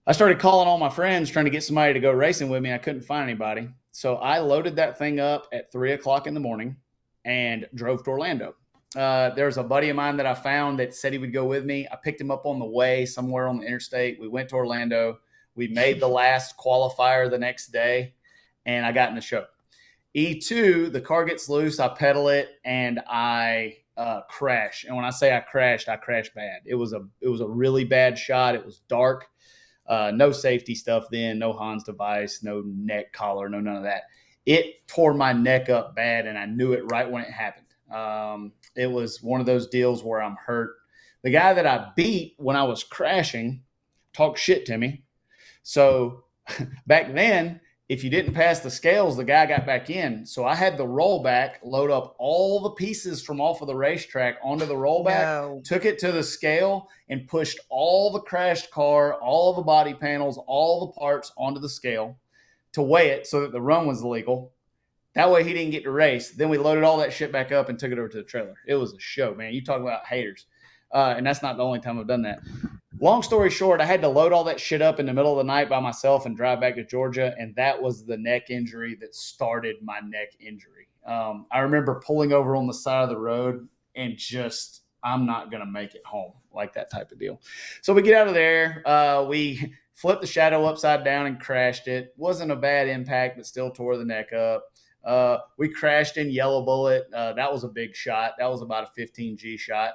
I started calling all my friends trying to get somebody to go racing with me. I couldn't find anybody. So I loaded that thing up at 3 o'clock in the morning and drove to Orlando. There's a buddy of mine that I found that said he would go with me. I picked him up on the way somewhere on the interstate. We went to Orlando. We made the last qualifier the next day, and I got in the show. E2, the car gets loose. I pedal it, and I crash. And when I say I crashed bad. It was a really bad shot. It was dark. No safety stuff then, no Hans device, no neck collar, no none of that. It tore my neck up bad, and I knew it right when it happened. It was one of those deals where I'm hurt. The guy that I beat when I was crashing talked shit to me. So back then, if you didn't pass the scales, the guy got back in. So I had the rollback, load up all the pieces from off of the racetrack onto the rollback, took it to the scale, and pushed all the crashed car, all the body panels, all the parts onto the scale to weigh it so that the run was legal. That way he didn't get to race. Then we loaded all that shit back up and took it over to the trailer. It was a show, man. You talk about haters. And that's not the only time I've done that. Long story short, I had to load all that shit up in the middle of the night by myself and drive back to Georgia. And that was the neck injury that started my neck injury. I remember pulling over on the side of the road and just, I'm not going to make it home, like that type of deal. So we get out of there. We flipped the shadow upside down and crashed it. Wasn't a bad impact, but still tore the neck up. We crashed in Yellow Bullet. That was a big shot. That was about a 15G shot.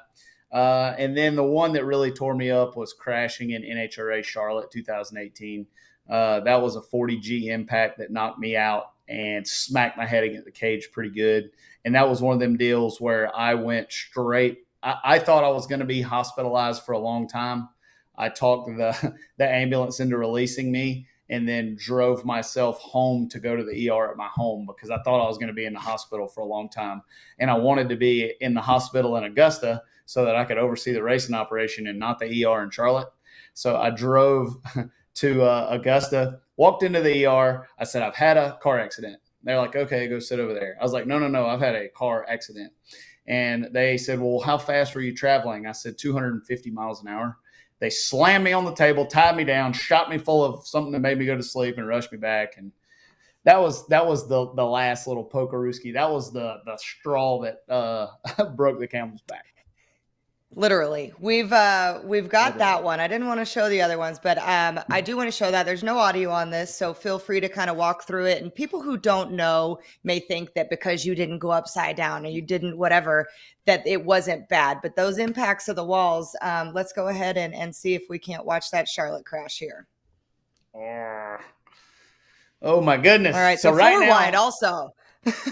And then the one that really tore me up was crashing in NHRA Charlotte 2018. That was a 40G impact that knocked me out and smacked my head against the cage pretty good. And that was one of them deals where I went straight. I thought I was going to be hospitalized for a long time. I talked the ambulance into releasing me and then drove myself home to go to the ER at my home because I thought I was going to be in the hospital for a long time. And I wanted to be in the hospital in Augusta so that I could oversee the racing operation and not the ER in Charlotte. So I drove to Augusta, walked into the ER. I said, I've had a car accident. They're like, okay, go sit over there. I was like, no, I've had a car accident. And they said, well, how fast were you traveling? I said, 250 miles an hour. They slammed me on the table, tied me down, shot me full of something that made me go to sleep and rushed me back. And that was the last little pokerooski. That was the straw that broke the camel's back. Literally. We've got that one. I didn't want to show the other ones, but I do want to show that. There's no audio on this, so feel free to kind of walk through it. And people who don't know may think that because you didn't go upside down or you didn't whatever, that it wasn't bad. But those impacts of the walls, let's go ahead and see if we can't watch that Charlotte crash here. Oh my goodness. All right, so right now, wide also.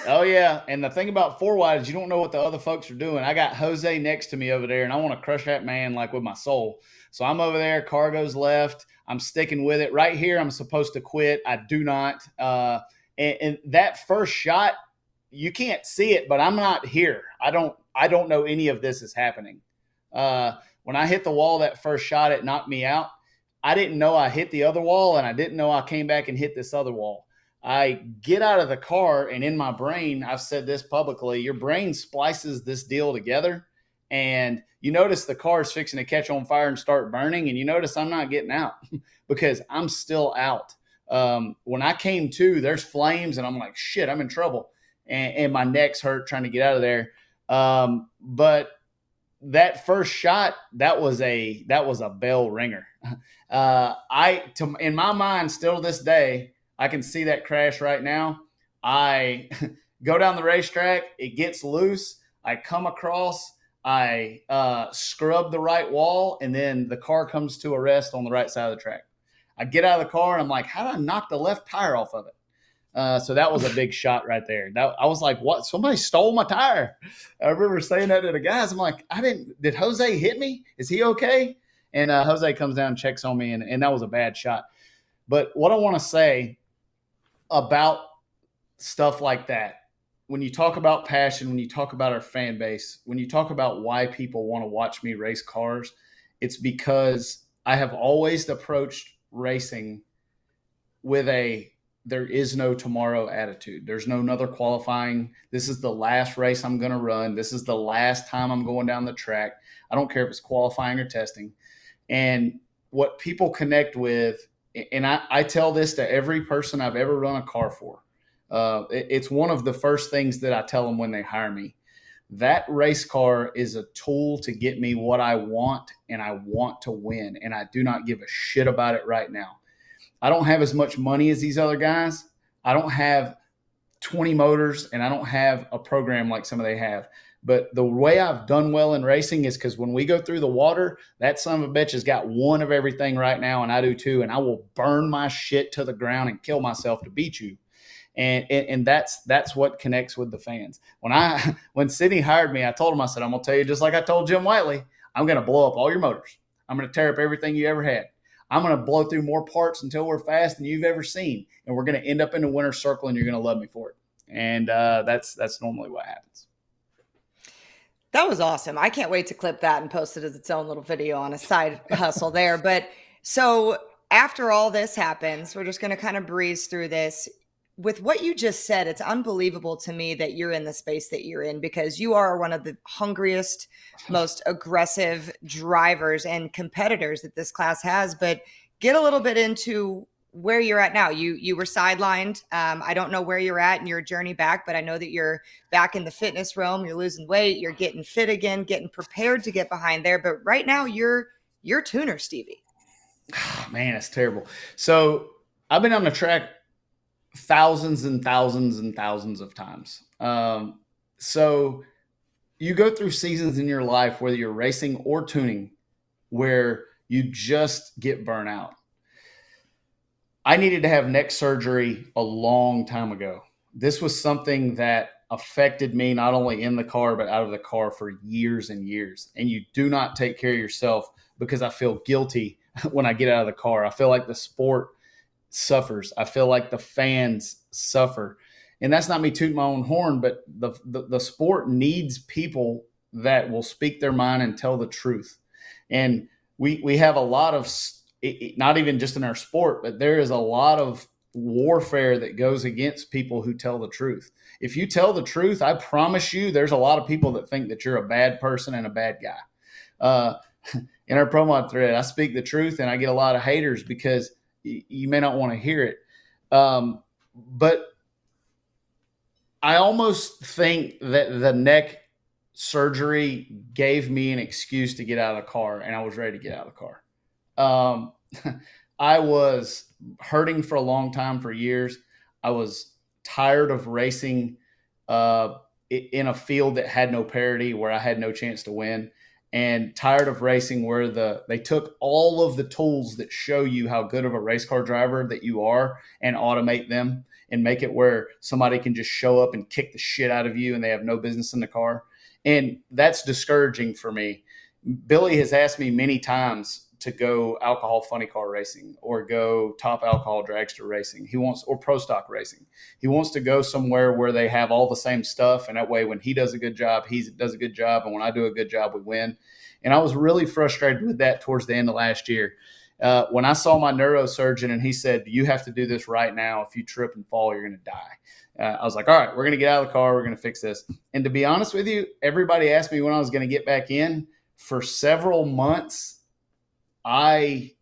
Oh yeah, and the thing about four wide is you don't know what the other folks are doing. I got Jose next to me over there, and I want to crush that man like with my soul. So I'm over there. Car goes left. I'm sticking with it. Right here, I'm supposed to quit. I do not. And that first shot, you can't see it, but I'm not here. I don't know any of this is happening. When I hit the wall that first shot, it knocked me out. I didn't know I hit the other wall, and I didn't know I came back and hit this other wall. I get out of the car, and in my brain, I've said this publicly, your brain splices this deal together, and you notice the car is fixing to catch on fire and start burning, and you notice I'm not getting out because I'm still out. When I came to, there's flames, and I'm like, shit, I'm in trouble, and my neck's hurt trying to get out of there. But that first shot, that was a bell ringer. In my mind, still to this day, I can see that crash right now. I go down the racetrack. It gets loose. I come across. I scrub the right wall, and then the car comes to a rest on the right side of the track. I get out of the car, and I'm like, how did I knock the left tire off of it? So that was a big shot right there. I was like, what? Somebody stole my tire. I remember saying that to the guys. I'm like, did Jose hit me? Is he okay? And Jose comes down and checks on me, and that was a bad shot. But what I want to say about stuff like that, when you talk about passion, when you talk about our fan base, when you talk about why people want to watch me race cars, it's because I have always approached racing with there is no tomorrow attitude. There's no another qualifying. This is the last race I'm going to run. This is the last time I'm going down the track. I don't care if it's qualifying or testing. And what people connect with and I tell this to every person I've ever run a car for. It's one of the first things that I tell them when they hire me. That race car is a tool to get me what I want, and I want to win. And I do not give a shit about it right now. I don't have as much money as these other guys. I don't have 20 motors, and I don't have a program like some of they have. But the way I've done well in racing is because when we go through the water, that son of a bitch has got one of everything right now, and I do too. And I will burn my shit to the ground and kill myself to beat you. And that's what connects with the fans. When Sydney hired me, I told him, I said, I'm gonna tell you just like I told Jim Whiteley, I'm gonna blow up all your motors. I'm gonna tear up everything you ever had. I'm gonna blow through more parts until we're fast than you've ever seen, and we're gonna end up in the winner's circle, and you're gonna love me for it. And that's normally what happens. That was awesome. I can't wait to clip that and post it as its own little video on a side hustle there. But so after all this happens, we're just going to kind of breeze through this. With what you just said, it's unbelievable to me that you're in the space that you're in, because you are one of the hungriest, most aggressive drivers and competitors that this class has. But get a little bit into where you're at now. You were sidelined. I don't know where you're at in your journey back, but I know that you're back in the fitness realm. You're losing weight. You're getting fit again, getting prepared to get behind there. But right now, you're tuner, Stevie. Man, it's terrible. So I've been on the track thousands and thousands and thousands of times. So you go through seasons in your life, whether you're racing or tuning, where you just get burnt out. I needed to have neck surgery a long time ago. This was something that affected me not only in the car, but out of the car for years and years. And you do not take care of yourself, because I feel guilty when I get out of the car. I feel like the sport suffers. I feel like the fans suffer. And that's not me tooting my own horn, but the sport needs people that will speak their mind and tell the truth. And we have a lot of, not even just in our sport, but there is a lot of warfare that goes against people who tell the truth. If you tell the truth, I promise you, there's a lot of people that think that you're a bad person and a bad guy. In our promo thread, I speak the truth, and I get a lot of haters because you may not want to hear it. But I almost think that the neck surgery gave me an excuse to get out of the car, and I was ready to get out of the car. I was hurting for a long time, for years. I was tired of racing in a field that had no parity, where I had no chance to win, and tired of racing where they took all of the tools that show you how good of a race car driver that you are and automate them and make it where somebody can just show up and kick the shit out of you and they have no business in the car. And that's discouraging for me. Billy has asked me many times to go alcohol funny car racing or go top alcohol dragster racing. Or pro stock racing. He wants to go somewhere where they have all the same stuff. And that way, when he does a good job, he does a good job. And when I do a good job, we win. And I was really frustrated with that towards the end of last year. When I saw my neurosurgeon and he said, you have to do this right now. If you trip and fall, you're going to die. I was like, all right, we're going to get out of the car. We're going to fix this. And to be honest with you, everybody asked me when I was going to get back in. For several months, I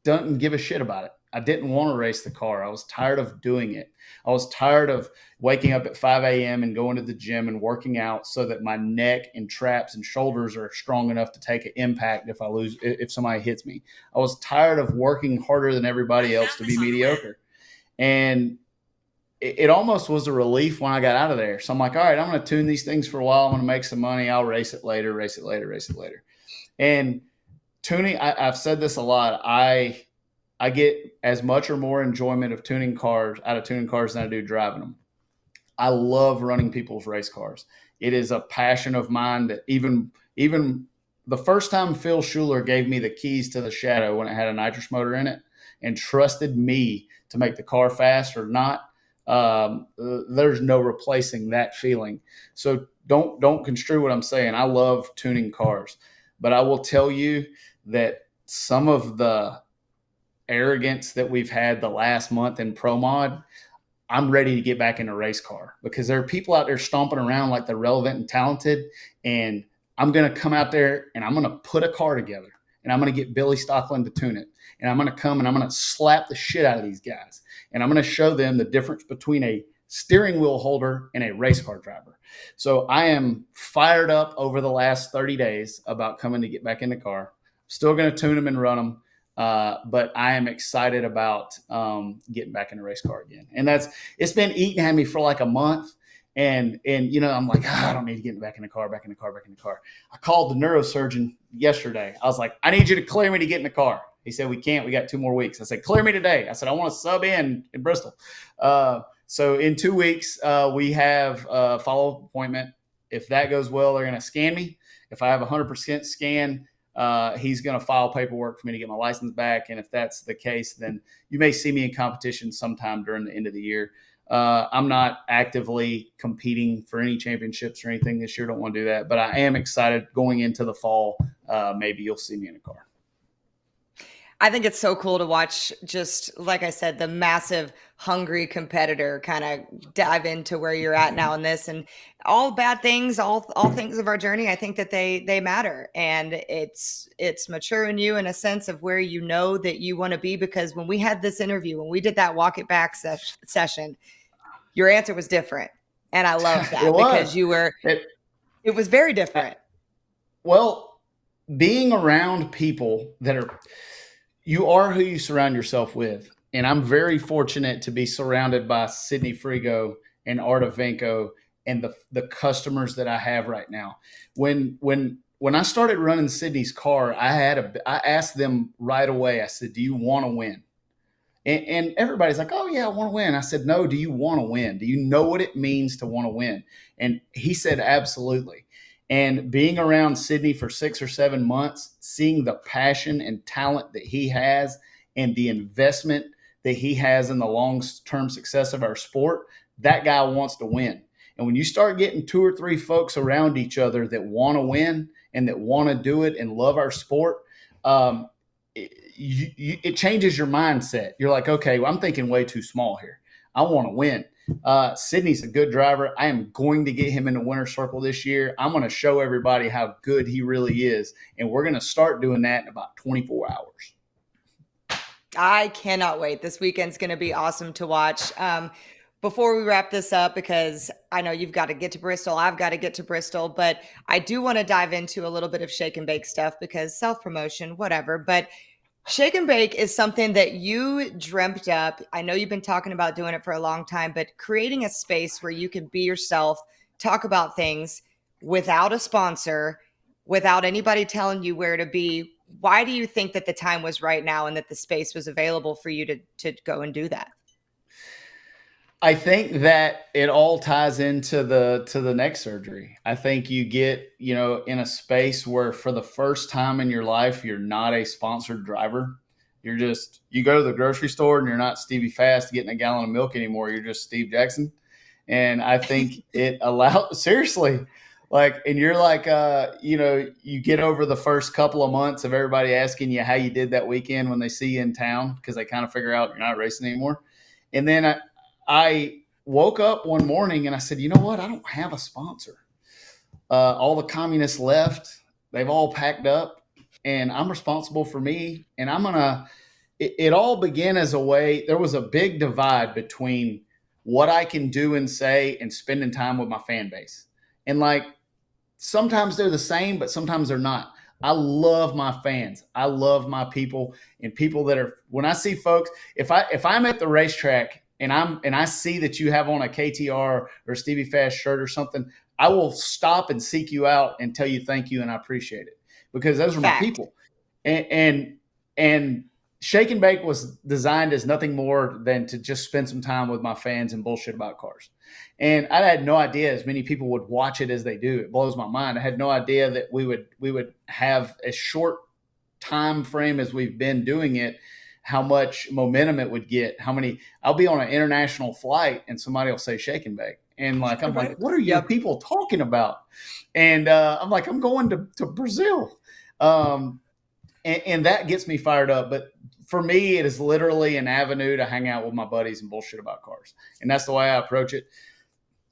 didn't give a shit about it. I didn't want to race the car. I was tired of doing it. I was tired of waking up at 5 a.m. and going to the gym and working out so that my neck and traps and shoulders are strong enough to take an impact if somebody hits me. I was tired of working harder than everybody else to be mediocre. And it almost was a relief when I got out of there. So I'm like, all right, I'm going to tune these things for a while. I'm going to make some money. I'll race it later. And tuning, I've said this a lot. I get as much or more enjoyment out of tuning cars than I do driving them. I love running people's race cars. It is a passion of mine that even the first time Phil Schuler gave me the keys to the Shadow when it had a nitrous motor in it and trusted me to make the car fast or not, there's no replacing that feeling. So don't construe what I'm saying. I love tuning cars, but I will tell you that some of the arrogance that we've had the last month in Pro Mod, I'm ready to get back in a race car because there are people out there stomping around like they're relevant and talented. And I'm going to come out there and I'm going to put a car together. and I'm going to get Billy Stockland to tune it. And I'm going to come and I'm going to slap the shit out of these guys. And I'm going to show them the difference between a steering wheel holder and a race car driver. So I am fired up over the last 30 days about coming to get back in the car. Still going to tune them and run them. But I am excited about getting back in the race car again. And it's been eating at me for like a month. And I'm like, I don't need to get back in the car. I called the neurosurgeon yesterday. I was like, I need you to clear me to get in the car. He said, we can't. We got 2 more weeks. I said, clear me today. I said, I want to sub in Bristol. So in 2 weeks, we have a follow-up appointment. If that goes well, they're going to scan me. If I have 100% scan, he's going to file paperwork for me to get my license back. And if that's the case, then you may see me in competition sometime during the end of the year. I'm not actively competing for any championships or anything this year. Don't want to do that, but I am excited going into the fall. Maybe you'll see me in a car. I think it's so cool to watch, just like I said, the massive hungry competitor kind of dive into where you're at now in this, and all bad things, all things of our journey. I think that they matter, and it's maturing you in a sense of where you know that you want to be. Because when we had this interview, when we did that walk it back session, your answer was different, and I love that because it was very different. Well, being around people you are who you surround yourself with. And I'm very fortunate to be surrounded by Sydney Frigo and Arta Venko and the customers that I have right now. When I started running Sydney's car, I asked them right away, I said, do you want to win? And everybody's like, oh yeah, I want to win. I said, no, do you want to win? Do you know what it means to want to win? And he said, absolutely. And being around Sydney for 6 or 7 months, seeing the passion and talent that he has and the investment that he has in the long-term success of our sport, that guy wants to win. And when you start getting 2 or 3 folks around each other that want to win and that want to do it and love our sport, it changes your mindset. You're like, okay, well, I'm thinking way too small here. I want to win. Sydney's a good driver. I am going to get him in the winner's circle this year. I'm going to show everybody how good he really is. And we're going to start doing that in about 24 hours. I cannot wait. This weekend's going to be awesome to watch. Before we wrap this up, because I know you've got to get to Bristol, I've got to get to Bristol, but I do want to dive into a little bit of shake and bake stuff because self-promotion, whatever. But shake and bake is something that you dreamt up. I know you've been talking about doing it for a long time, but creating a space where you can be yourself, talk about things without a sponsor, without anybody telling you where to be. Why do you think that the time was right now and that the space was available for you to go and do that? I think that it all ties into the neck surgery. I think you get, in a space where for the first time in your life, you're not a sponsored driver. You go to the grocery store and you're not Stevie Fast getting a gallon of milk anymore. You're just Steve Jackson. And I think it seriously, and you're like, you get over the first couple of months of everybody asking you how you did that weekend when they see you in town, because they kind of figure out you're not racing anymore. And then I woke up one morning and I said, you know what? I don't have a sponsor. All the communists left. They've all packed up and I'm responsible for me. And it all began as a way. There was a big divide between what I can do and say and spending time with my fan base. And sometimes they're the same, but sometimes they're not. I love my fans. I love my people and people when I see folks, if I'm at the racetrack and I see that you have on a KTR or Stevie Fast shirt or something, I will stop and seek you out and tell you thank you and I appreciate it, because those are my people. And Shake and Bake was designed as nothing more than to just spend some time with my fans and bullshit about cars. And I had no idea as many people would watch it as they do. It blows my mind. I had no idea that we would have a short time frame as we've been doing it, how much momentum it would get, I'll be on an international flight and somebody will say Shake and Bake. And I'm like, what are you people talking about? And I'm like, I'm going to Brazil. And that gets me fired up. But for me, it is literally an avenue to hang out with my buddies and bullshit about cars. And that's the way I approach it.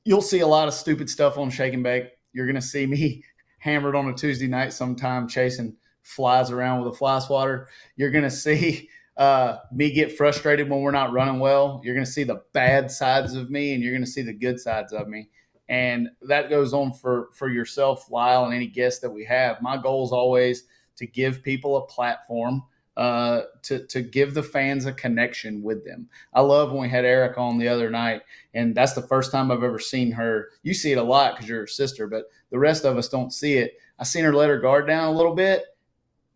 You'll see a lot of stupid stuff on Shake and Bake. You're going to see me hammered on a Tuesday night sometime chasing flies around with a fly swatter. You're going to see me get frustrated when we're not running well. You're going to see the bad sides of me, and you're going to see the good sides of me. And that goes on for yourself, Lyle, and any guests that we have. My goal is always to give people a platform, to give the fans a connection with them. I love when we had Erica on the other night, and that's the first time I've ever seen her. You see it a lot because you're her sister, but the rest of us don't see it. I seen her let her guard down a little bit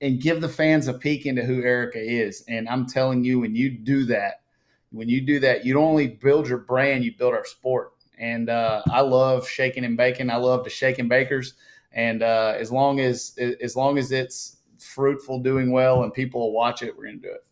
and give the fans a peek into who Erica is. And I'm telling you, when you do that, you don't only build your brand, you build our sport. And I love shaking and baking. I love the shake and bakers. And as long as it's fruitful, doing well, and people will watch it, we're going to do it.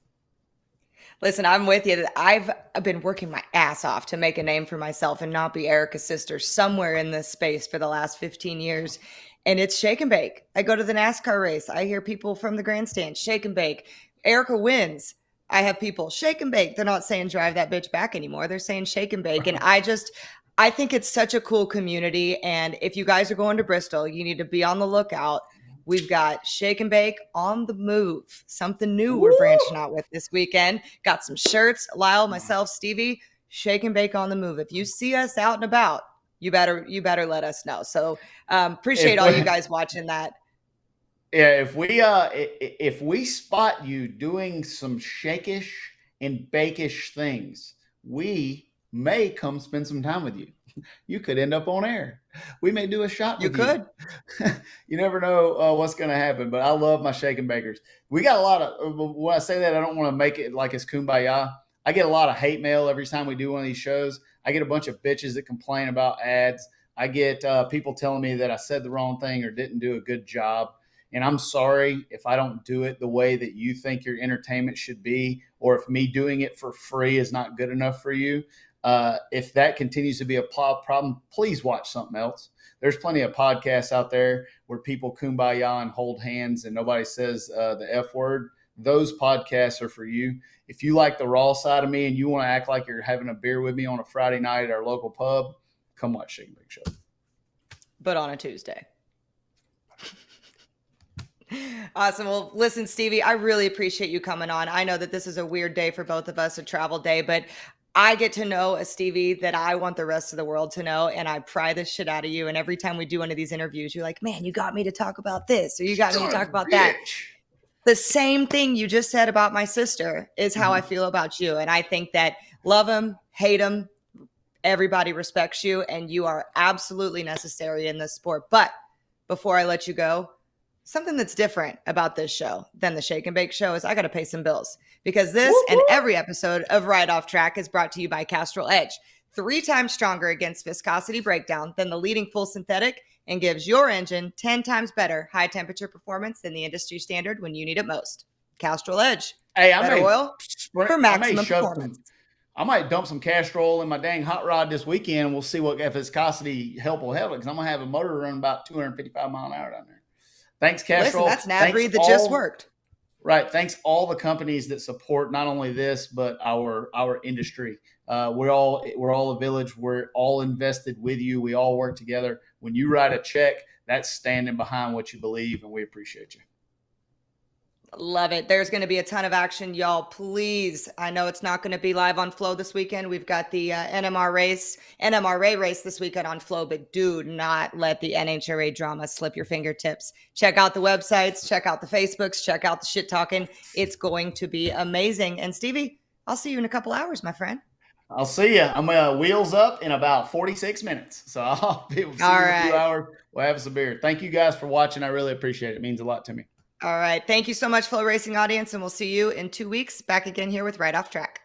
Listen, I'm with you. I've been working my ass off to make a name for myself and not be Erica's sister somewhere in this space for the last 15 years. And it's shake and bake. I go to the NASCAR race. I hear people from the grandstand, shake and bake. Erica wins. I have people shake and bake. They're not saying drive that bitch back anymore. They're saying shake and bake. And I think it's such a cool community. And if you guys are going to Bristol, you need to be on the lookout. We've got Shake and Bake on the move. Something new we're branching out with this weekend. Got some shirts. Lyle, myself, Stevie, Shake and Bake on the move. If you see us out and about, you better let us know. So appreciate all you guys watching that. Yeah, if we spot you doing some shakish and bakish things, we may come spend some time with you. You could end up on air. We may do a shot You with could. you. You never know what's going to happen, but I love my shake and bakers. We got a lot of, when I say that, I don't want to make it like it's kumbaya. I get a lot of hate mail every time we do one of these shows. I get a bunch of bitches that complain about ads. I get people telling me that I said the wrong thing or didn't do a good job. And I'm sorry if I don't do it the way that you think your entertainment should be, or if me doing it for free is not good enough for you. If that continues to be a problem, please watch something else. There's plenty of podcasts out there where people kumbaya and hold hands and nobody says the F word. Those podcasts are for you. If you like the raw side of me and you want to act like you're having a beer with me on a Friday night at our local pub, come watch Shake and Bake Show. But on a Tuesday. Awesome. Well, listen, Stevie, I really appreciate you coming on. I know that this is a weird day for both of us, a travel day, but I get to know a Stevie that I want the rest of the world to know, and I pry this shit out of you. And every time we do one of these interviews, you're like, man, you got me to talk about this, or you got me to talk about that. The same thing you just said about my sister is how I feel about you. And I think that love him, hate him, everybody respects you, and you are absolutely necessary in this sport. But before I let you go, something that's different about this show than the Shake and Bake show is I got to pay some bills, because this and every episode of Right Off Track is brought to you by Castrol Edge, 3 times stronger against viscosity breakdown than the leading full synthetic, and gives your engine 10 times better high temperature performance than the industry standard when you need it most. Castrol Edge, Hey, better oil for maximum performance. I might dump some castor oil in my dang hot rod this weekend, and we'll see what viscosity help will have it, because I'm going to have a motor run about 255 mile an hour down there. Thanks, Castrol. Listen, that's an ad read that just worked. Right. Thanks all the companies that support not only this but our industry. We're all a village. We're all invested with you. We all work together. When you write a check, that's standing behind what you believe, and we appreciate you. Love it. There's going to be a ton of action, y'all. Please. I know it's not going to be live on Flo this weekend. We've got the NMRA race this weekend on Flo, but do not let the NHRA drama slip your fingertips. Check out the websites, check out the Facebooks, check out the shit talking. It's going to be amazing. And Stevie, I'll see you in a couple hours, my friend. I'll see you. I'm wheels up in about 46 minutes. So I'll be able to see you in a few hours. We'll have some beer. Thank you guys for watching. I really appreciate it. It means a lot to me. All right. Thank you so much, FloRacing audience, and we'll see you in 2 weeks back again here with Right Off Track.